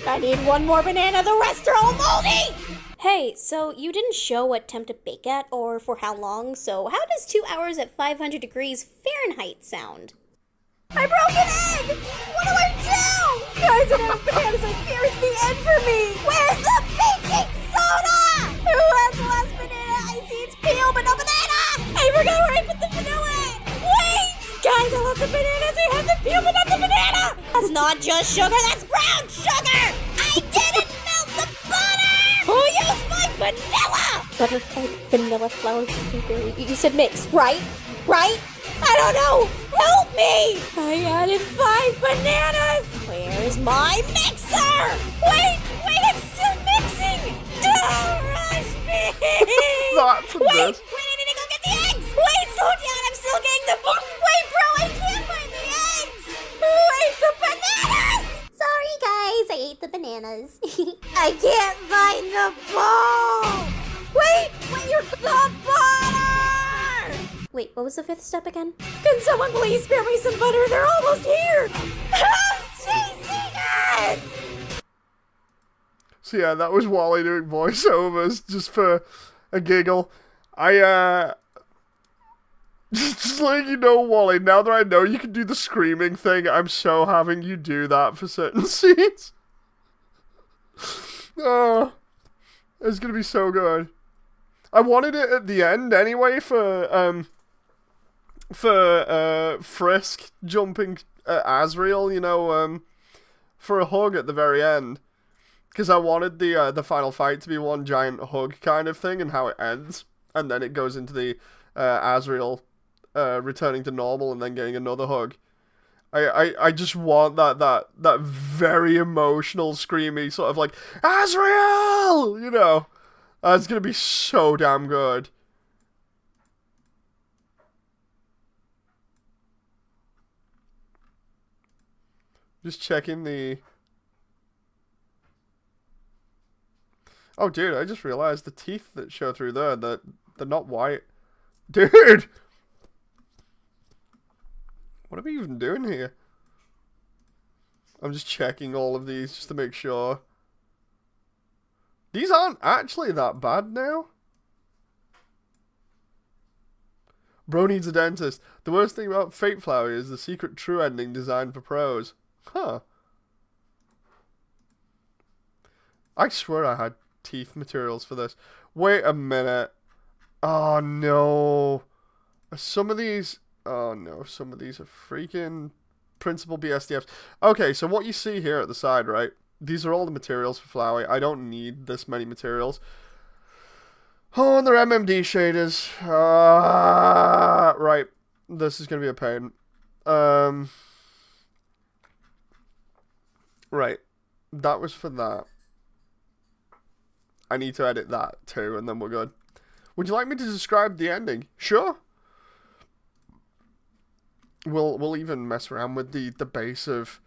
I need one more banana. The rest are all moldy. Hey, so you didn't show what temp to bake at or for how long, so how does 2 hours at 500 degrees Fahrenheit sound? I broke an egg! What do I do? Guys, I don't have bananas. I fear it's the end for me. Where's the baking soda? Who has the last banana? I see it's peel, but no banana. I forgot where I put the vanilla. Wait! Guys, I love the bananas. I have the peel, but not the banana. That's not just sugar. That's brown sugar. I didn't melt the butter. Who used my vanilla? Butter, egg, vanilla, flour, blueberry. You said mix, right? Right? I don't know! Help me! I added 5 bananas! Where's my mixer? Wait, I'm still mixing! Don't rush me! That's wait, this. I need to go get the eggs! Wait, slow down, I'm still getting the book! Wait, bro, I can't find the eggs! Who ate the bananas? Sorry, guys, I ate the bananas. I can't find the bowl! Wait, the butter! Wait, what was the 5th step again? Can someone please spare me some butter? They're almost here! Who's chasing us? So yeah, that was Wally doing voiceovers just for a giggle. Just letting you know, Wally, now that I know you can do the screaming thing, I'm so having you do that for certain scenes. Oh, it's gonna be so good. I wanted it at the end anyway for Frisk jumping Asriel, you know, for a hug at the very end. Because I wanted the final fight to be one giant hug kind of thing and how it ends. And then it goes into the Asriel returning to normal and then getting another hug. I just want that very emotional, screamy sort of like, Asriel! You know, it's going to be so damn good. Just checking the... Oh, dude, I just realized the teeth that show through there, they're not white. Dude! What are we even doing here? I'm just checking all of these just to make sure. These aren't actually that bad now. Bro needs a dentist. The worst thing about Fate Flower is the secret true ending designed for pros. Huh. I swear I had teeth materials for this. Wait a minute. Oh no. Some of these Oh no, some of these are freaking principal BSDFs. Okay, so what you see here at the side, right? These are all the materials for Flowey. I don't need this many materials. Oh, and they're MMD shaders. Right. This is going to be a pain. Right. That was for that. I need to edit that too, and then we're good. Would you like me to describe the ending? Sure. We'll even mess around with the base of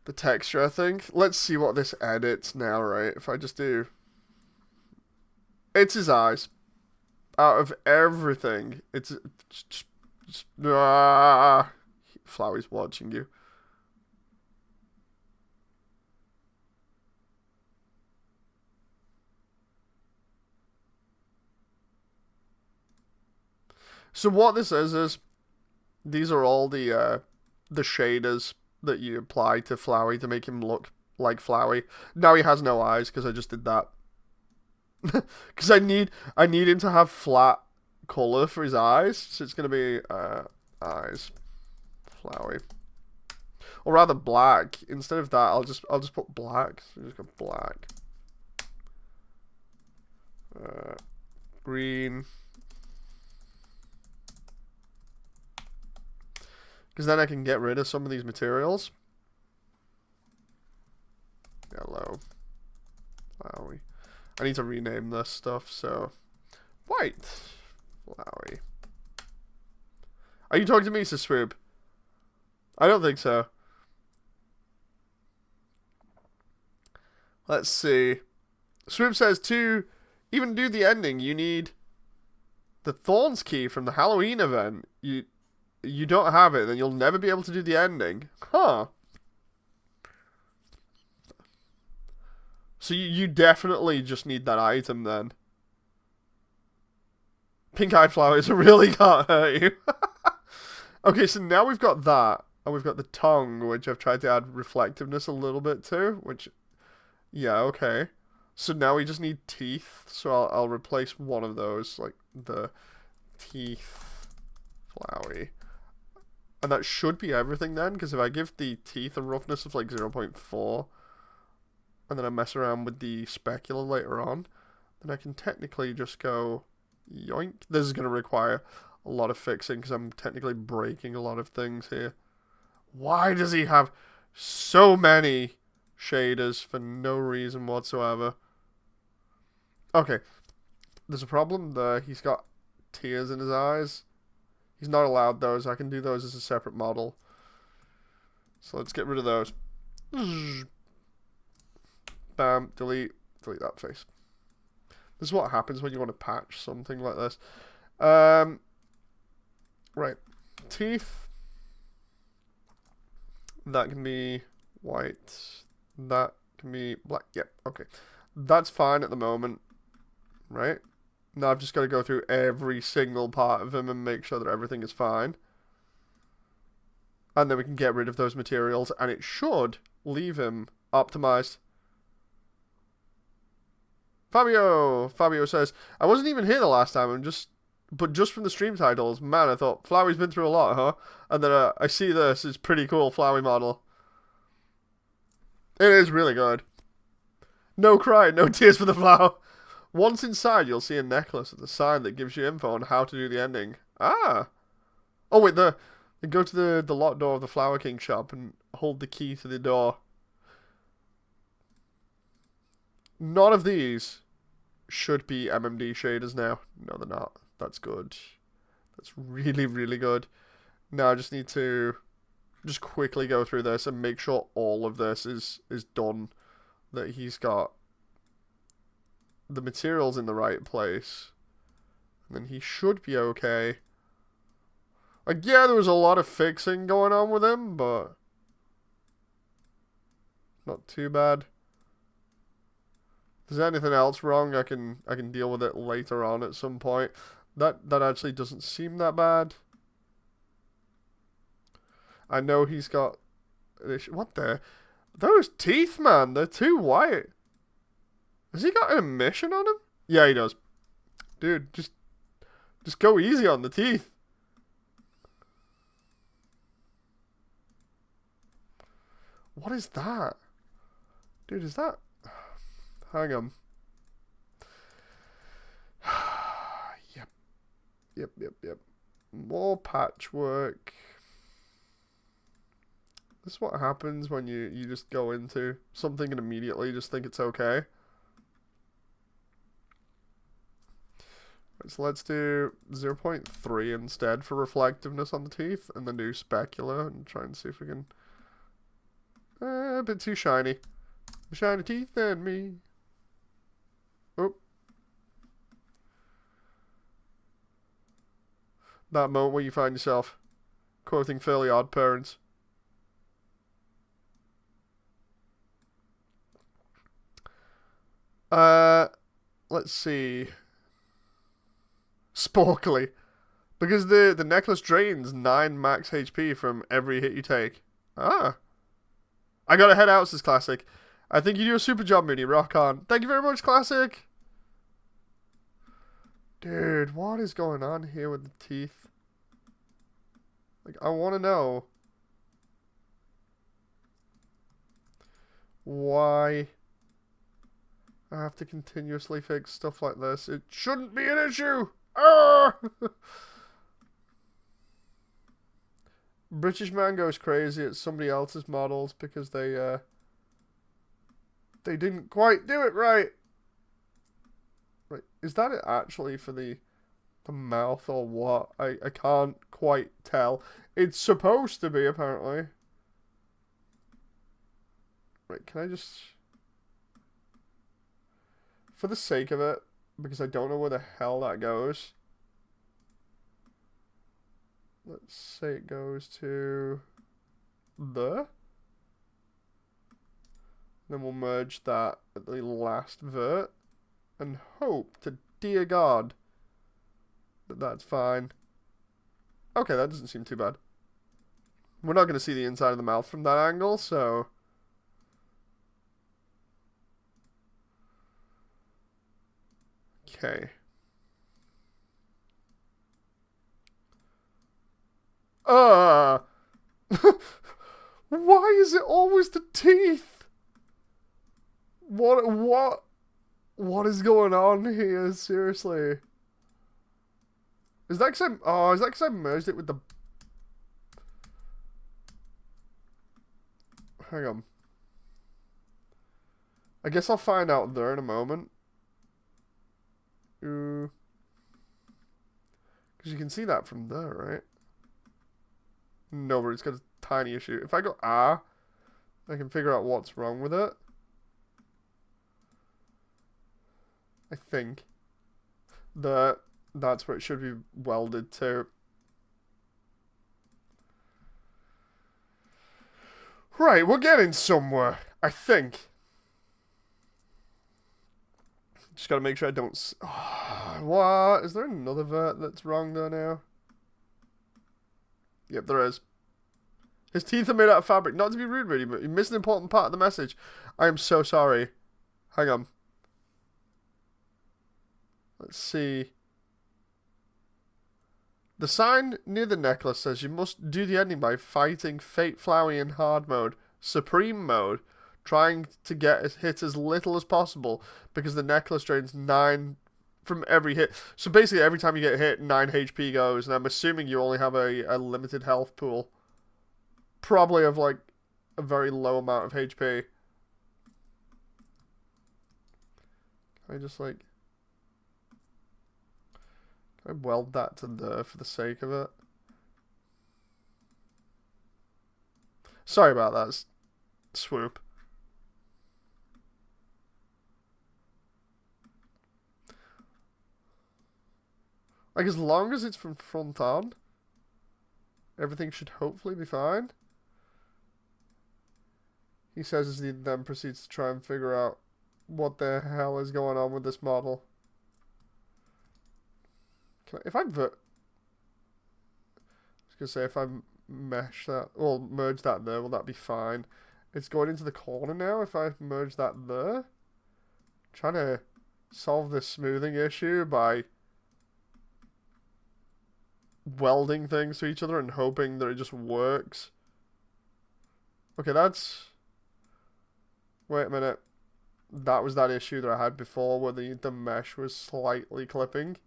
the texture, I think. Let's see what this edits now, right? If I just do... It's his eyes. Out of everything, it's... Flowey's watching you. So what this is these are all the shaders that you apply to Flowey to make him look like Flowey. Now he has no eyes because I just did that. Because I need him to have flat color for his eyes, so it's gonna be eyes Flowey, or rather black. Instead of that, I'll just put black. So just go black, green. Because then I can get rid of some of these materials. Yellow. Flowey. I need to rename this stuff, so... White. Flowey. Are you talking to me, Sis Swoop? I don't think so. Let's see. Swoop says to even do the ending, you need the Thorns key from the Halloween event. You don't have it, then you'll never be able to do the ending. Huh. So you definitely just need that item then. Pink-eyed flowers really can't hurt you. Okay, so now we've got that. And we've got the tongue, which I've tried to add reflectiveness a little bit to. Which, yeah, okay. So now we just need teeth. So I'll replace one of those, like the teeth Flowey. And that should be everything then, because if I give the teeth a roughness of like 0.4, and then I mess around with the specular later on, then I can technically just go yoink. This is going to require a lot of fixing, because I'm technically breaking a lot of things here. Why does he have so many shaders for no reason whatsoever? Okay, there's a problem there. He's got tears in his eyes. He's not allowed those. I can do those as a separate model. So let's get rid of those. Bam. Delete that face. This is what happens when you want to patch something like this. Right. Teeth. That can be white. That can be black. Yep. Okay. That's fine at the moment. Right? Now I've just got to go through every single part of him and make sure that everything is fine. And then we can get rid of those materials, and it should leave him optimized. Fabio says, I wasn't even here the last time, but just from the stream titles, man, I thought, Flowey's been through a lot, huh? And then I see this, it's pretty cool, Flowey model. It is really good. No cry, no tears for the flower. Once inside, you'll see a necklace with a sign that gives you info on how to do the ending. Ah! Oh wait, then go to the locked door of the Flower King shop and hold the key to the door. None of these should be MMD shaders now. No, they're not. That's good. That's really, really good. Now I just need to just quickly go through this and make sure all of this is done. That he's got the materials in the right place. And then he should be okay. Like, yeah, there was a lot of fixing going on with him, but not too bad. If there's anything else wrong, I can deal with it later on at some point. That actually doesn't seem that bad. I know he's got... What the... Those teeth, man, they're too white. Has he got an emission on him? Yeah, he does. Dude, just go easy on the teeth. What is that? Dude, is that... Hang on. Yep. More patchwork. This is what happens when you just go into something and immediately just think it's okay. Right, so let's do 0.3 instead for reflectiveness on the teeth, and then do specular and try and see if we can... a bit too shiny. Shiny teeth and me. Oh. That moment where you find yourself quoting Fairly Odd Parents. Let's see. Sporkly. Because the necklace drains 9 max HP from every hit you take. Ah. I gotta head out, says Classic. I think you do a super job, Mooney. Rock on. Thank you very much, Classic. Dude, what is going on here with the teeth? Like, I want to know why I have to continuously fix stuff like this. It shouldn't be an issue. Ah! British man goes crazy at somebody else's models because they didn't quite do it right. Right, is that it actually for the mouth or what? I can't quite tell. It's supposed to be, apparently. Right, can I just... For the sake of it, because I don't know where the hell that goes. Let's say it goes to... there. Then we'll merge that at the last vert. And hope to dear God that that's fine. Okay, that doesn't seem too bad. We're not going to see the inside of the mouth from that angle, so... Okay. Why is it always the teeth? What is going on here? Seriously. Is that because I merged it with the... Hang on. I guess I'll find out there in a moment. Because you can see that from there, right? No, but it's got a tiny issue. If I go I can figure out what's wrong with it. I think. That's where it should be welded to. Right, we're getting somewhere, I think. Just gotta make sure I don't... what? Is there another vert that's wrong there now? Yep, there is. His teeth are made out of fabric. Not to be rude, really, but you missed an important part of the message. I am so sorry. Hang on. Let's see. The sign near the necklace says you must do the ending by fighting Fate Flowey in hard mode, supreme mode, trying to hit as little as possible because the necklace drains 9 from every hit. So basically every time you get hit, 9 HP goes, and I'm assuming you only have a limited health pool. Probably of like a very low amount of HP. Can I just like... Can I weld that to there for the sake of it? Sorry about that, swoop. Like, as long as it's from front on, everything should hopefully be fine. He says as he then proceeds to try and figure out what the hell is going on with this model. If I merge that, or merge that there, will that be fine? It's going into the corner now. If I merge that there, I'm trying to solve this smoothing issue by welding things to each other and hoping that it just works. Okay, that's Wait a minute. That was that issue that I had before where the mesh was slightly clipping.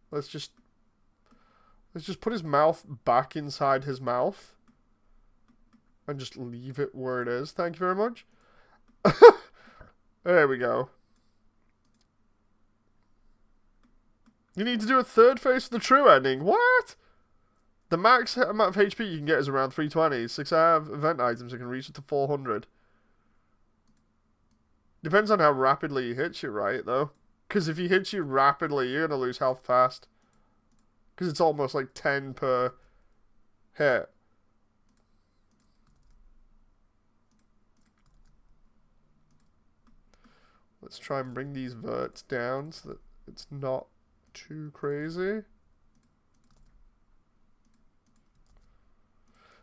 Let's just put his mouth back inside his mouth. And just leave it where it is. Thank you very much. There we go. You need to do a third phase for the true ending. What? The max amount of HP you can get is around 320. 6 event items you can reach it to 400. Depends on how rapidly he hits you, right, though? Because if he hits you rapidly, you're going to lose health fast. Because it's almost like 10 per hit. Let's try and bring these verts down so that it's not too crazy.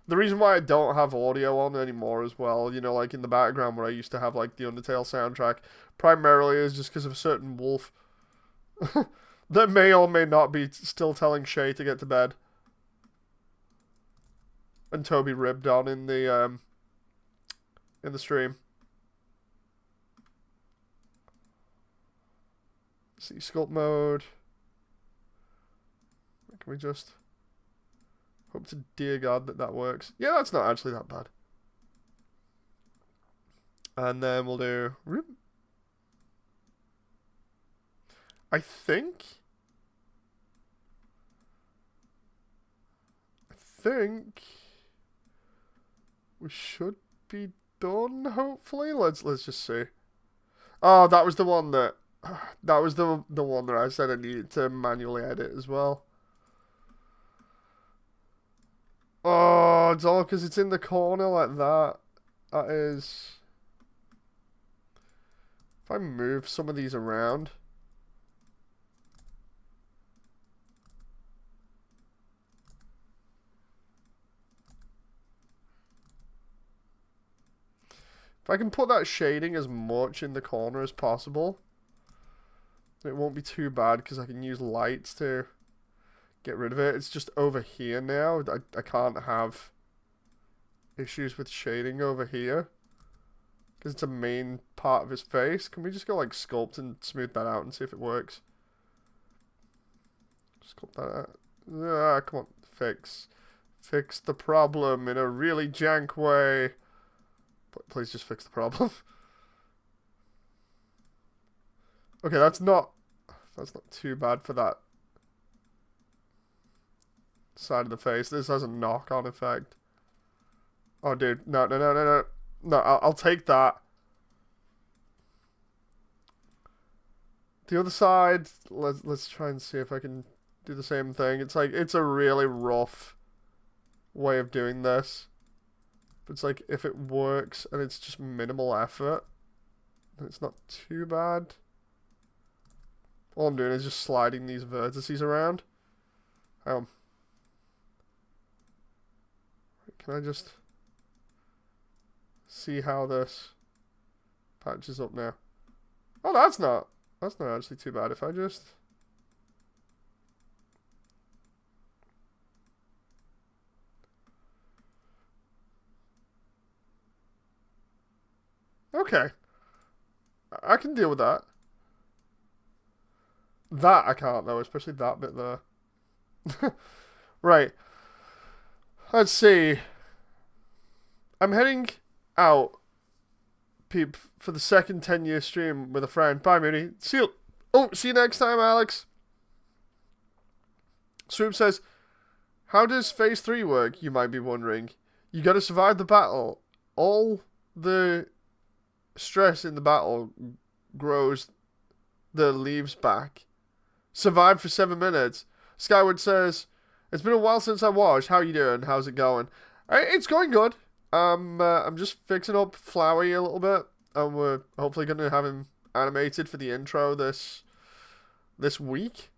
The reason why I don't have audio on anymore as well, you know, like in the background where I used to have like the Undertale soundtrack, primarily is just because of a certain wolf that may or may not be still telling Shay to get to bed. And Toby ribbed on in the stream. See sculpt mode. Can we just hope to dear God that that works? Yeah, that's not actually that bad. And then we'll do. I think we should be done. Hopefully, let's just see. Oh, that was the one that. That was the one that I said I needed to manually edit as well. Oh, it's all because it's in the corner like that. That is... If I move some of these around... If I can put that shading as much in the corner as possible... It won't be too bad because I can use lights to get rid of it. It's just over here now. I can't have issues with shading over here because it's a main part of his face. Can we just go like sculpt and smooth that out and see if it works? Sculpt that out. Ah, come on. Fix the problem in a really jank way. Please just fix the problem. Okay, that's not too bad for that side of the face. This has a knock-on effect. Oh, dude, no, I'll take that. The other side, let's try and see if I can do the same thing. It's like it's a really rough way of doing this, but it's like if it works and it's just minimal effort, then it's not too bad. All I'm doing is just sliding these vertices around. Can I just see how this patches up now? Oh, that's not actually too bad if I just... Okay. I can deal with that. That I can't though, especially that bit there. Right. Let's see. I'm heading out, peep, for the second 10-year stream with a friend. Bye, Mooney. See you next time, Alex. Swoop says, how does phase 3 work, you might be wondering. You gotta survive the battle. All the stress in the battle grows the leaves back. Survived for 7 minutes. Skyward says, it's been a while since I watched. How you doing? How's it going? It's going good. I'm just fixing up Flowey a little bit. And we're hopefully going to have him animated for the intro this week.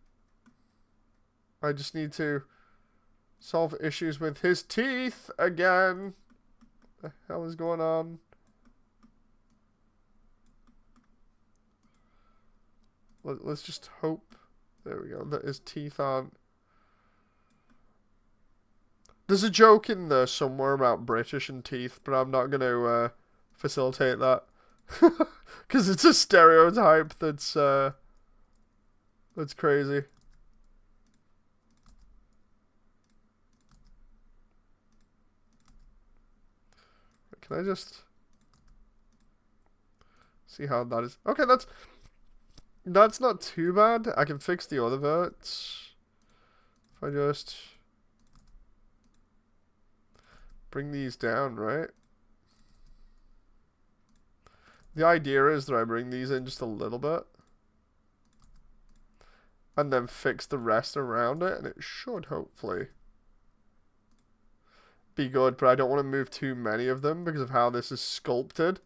I just need to solve issues with his teeth again. What the hell is going on? Let's just hope. There we go. That his teeth aren't. There's a joke in there somewhere about British and teeth, but I'm not going to facilitate that. Because it's a stereotype that's crazy. Can I just see how that is? Okay, that's not too bad. I can fix the other verts. If I just bring these down, right? The idea is that I bring these in just a little bit and then fix the rest around it, and it should hopefully be good, but I don't want to move too many of them because of how this is sculpted.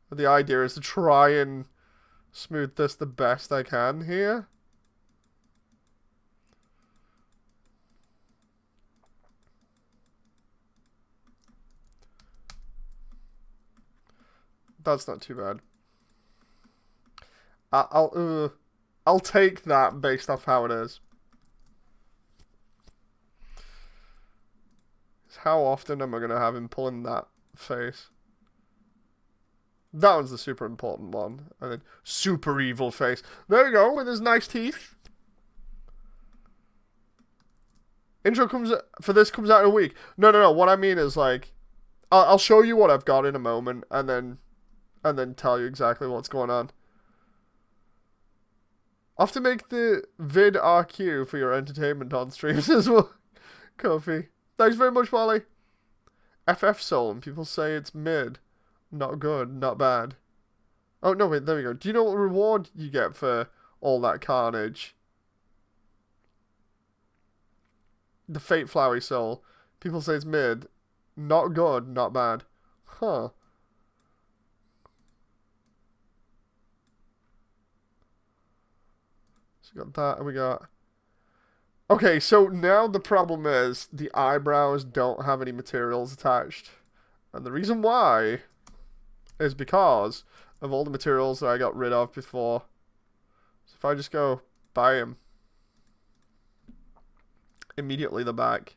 But the idea is to try and smooth this the best I can here. That's not too bad. I'll take that based off how it is. How often am I gonna have him pulling that face? That one's the super important one. And then super evil face. There you go, with his nice teeth. Intro for this comes out in a week. No. What I mean is, like, I'll show you what I've got in a moment, and then tell you exactly what's going on. I'll have to make the vid RQ for your entertainment on streams as well. Kofi. Thanks very much, Wally. FF Soul, and people say it's mid. Not good, not bad. Oh, no, wait, there we go. Do you know what reward you get for all that carnage? The Fate Flowey Soul. People say it's mid. Not good, not bad. Huh. So we got that, and we got... Okay, so now the problem is the eyebrows don't have any materials attached. And the reason why is because of all the materials that I got rid of before. So if I just go buy them, immediately they're back.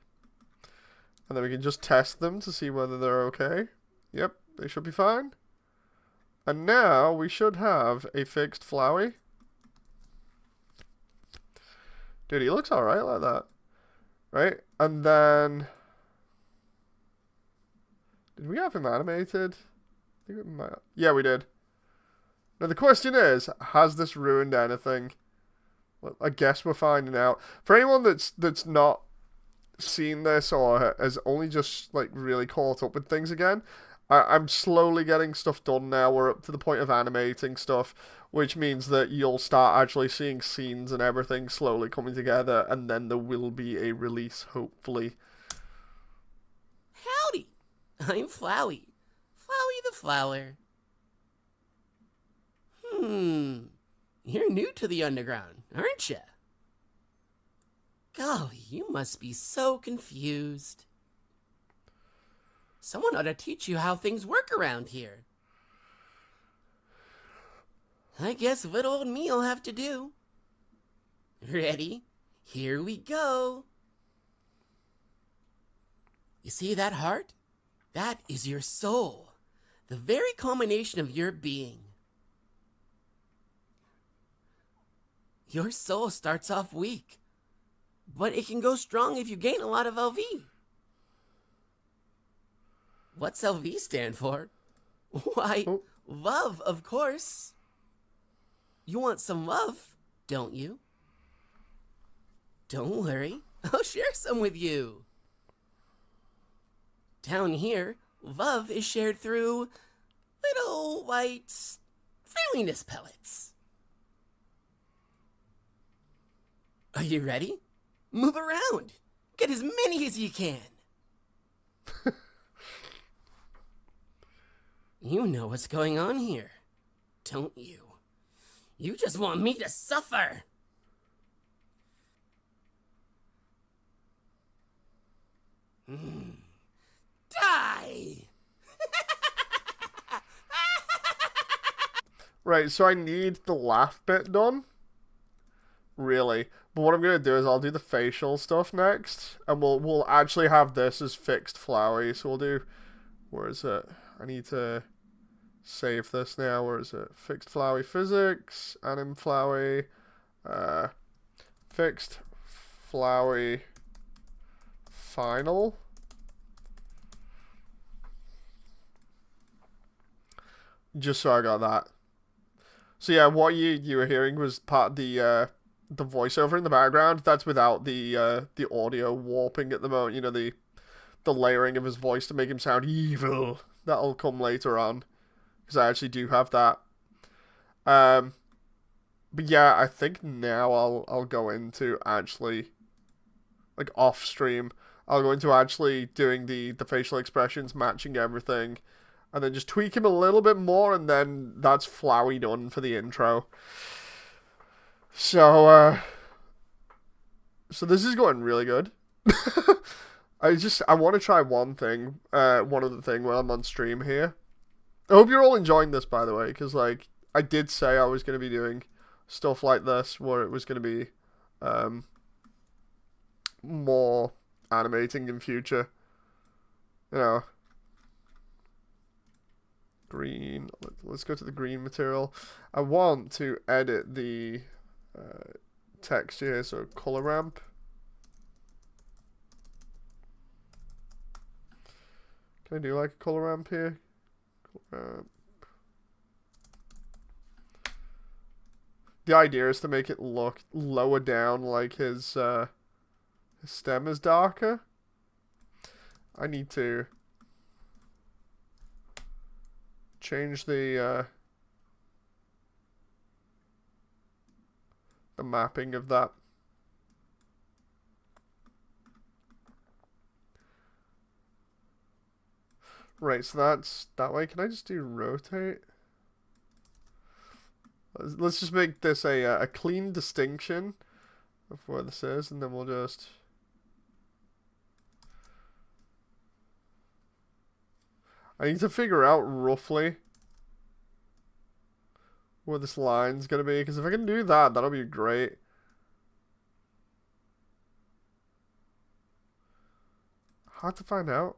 And then we can just test them to see whether they're okay. Yep, they should be fine. And now we should have a fixed Flowey. Dude, he looks alright like that. Right? And then... Did we have him animated? I think we might... Yeah, we did. Now the question is, has this ruined anything? Well, I guess we're finding out. For anyone that's not seen this or has only just like really caught up with things again, I'm slowly getting stuff done now. We're up to the point of animating stuff, which means that you'll start actually seeing scenes and everything slowly coming together, and then there will be a release, hopefully. Howdy! I'm Flowey. Flowey the Flower. You're new to the underground, aren't you? Golly, you must be so confused. Someone ought to teach you how things work around here. I guess little old me'll have to do. Ready? Here we go. You see that heart? That is your soul, the very culmination of your being. Your soul starts off weak, but it can go strong if you gain a lot of LV. What's LV stand for? Why, love, of course. You want some love, don't you? Don't worry, I'll share some with you. Down here, love is shared through little white friendliness pellets. Are you ready? Move around. Get as many as you can. You know what's going on here, don't you? You just want me to suffer. Die! Right, so I need the laugh bit done. Really. But what I'm going to do is I'll do the facial stuff next. And we'll actually have this as fixed Flowey. So we'll do... Where is it? I need to save this now. Where is it? Fixed Flowey physics, anim Flowey, fixed Flowey final. Just so I got that. So yeah, what you were hearing was part of the voiceover in the background. That's without the audio warping at the moment. You know, the layering of his voice to make him sound evil. That'll come later on, because I actually do have that. But yeah, I think now I'll go into actually, like off stream, I'll go into actually doing the facial expressions, matching everything, and then just tweak him a little bit more, and then that's Flowey done for the intro. So this is going really good. I want to try one other thing while I'm on stream here. I hope you're all enjoying this, by the way, because like I did say I was going to be doing stuff like this, where it was going to be more animating in future. You know. Green. Let's go to the green material. I want to edit the texture here, so color ramp. Can I do like a color ramp here? Color ramp. The idea is to make it look lower down, like his stem is darker. I need to change the mapping of that. Right, so that's that way. Can I just do rotate? Let's just make this a clean distinction of where this is, and then we'll just... I need to figure out roughly where this line's gonna be, because if I can do that, that'll be great. Hard to find out.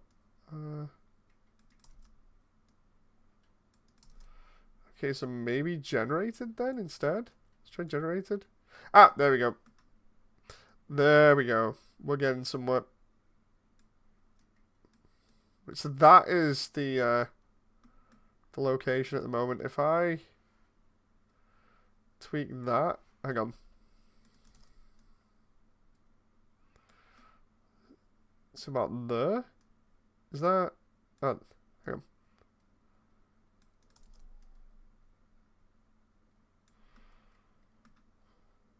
Okay, so maybe generated then instead? Let's try generated. Ah, there we go. There we go. We're getting somewhat. So that is the location at the moment. If I tweak that, hang on. It's about there. Is that? Oh, hang on.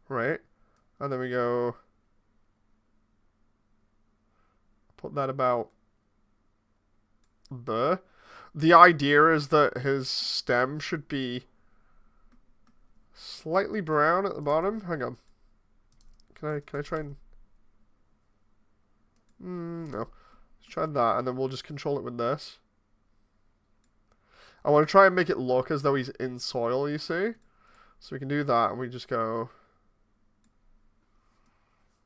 Right, and then we go. Put that about there. The idea is that his stem should be slightly brown at the bottom. Hang on. Can I try and... no. Let's try that, and then we'll just control it with this. I want to try and make it look as though he's in soil, you see? So we can do that, and we just go...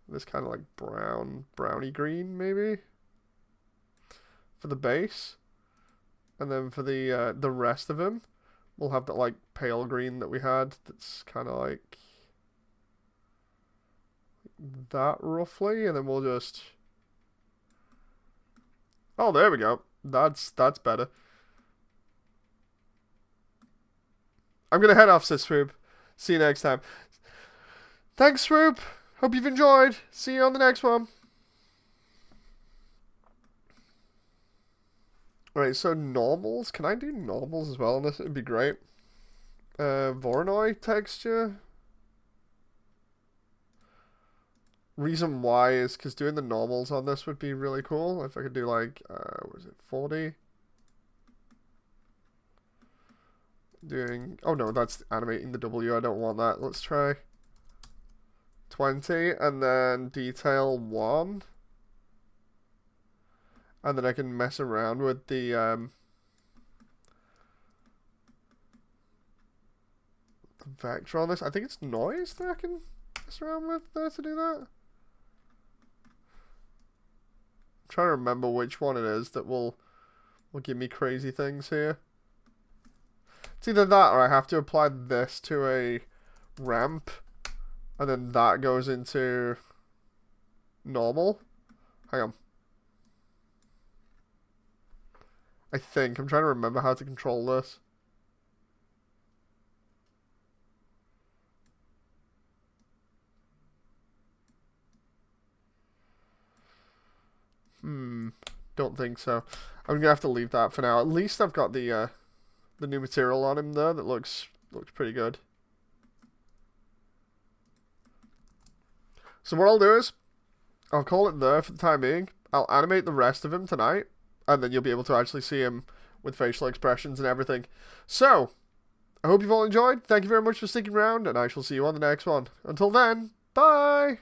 This kind of like browny green, maybe? For the base. And then for the rest of him, we'll have that like pale green that we had. That's kind of like that roughly, and then we'll just... Oh, there we go. That's better. I'm gonna head off, Sis Swoop. See you next time. Thanks, Swoop. Hope you've enjoyed. See you on the next one. Right, so normals. Can I do normals as well on this? It'd be great. Voronoi texture. Reason why is because doing the normals on this would be really cool. If I could do like, what is it, 40? Doing, oh no, that's animating the W. I don't want that. Let's try 20 and then detail 1. And then I can mess around with the vector on this. I think it's noise that I can mess around with there to do that. I'm trying to remember which one it is that will give me crazy things here. It's either that or I have to apply this to a ramp, and then that goes into normal. Hang on. I think. I'm trying to remember how to control this. Don't think so. I'm gonna have to leave that for now. At least I've got the new material on him there that looks pretty good. So what I'll do is I'll call it there for the time being. I'll animate the rest of him tonight, and then you'll be able to actually see him with facial expressions and everything. So I hope you've all enjoyed. Thank you very much for sticking around, and I shall see you on the next one. Until then, bye!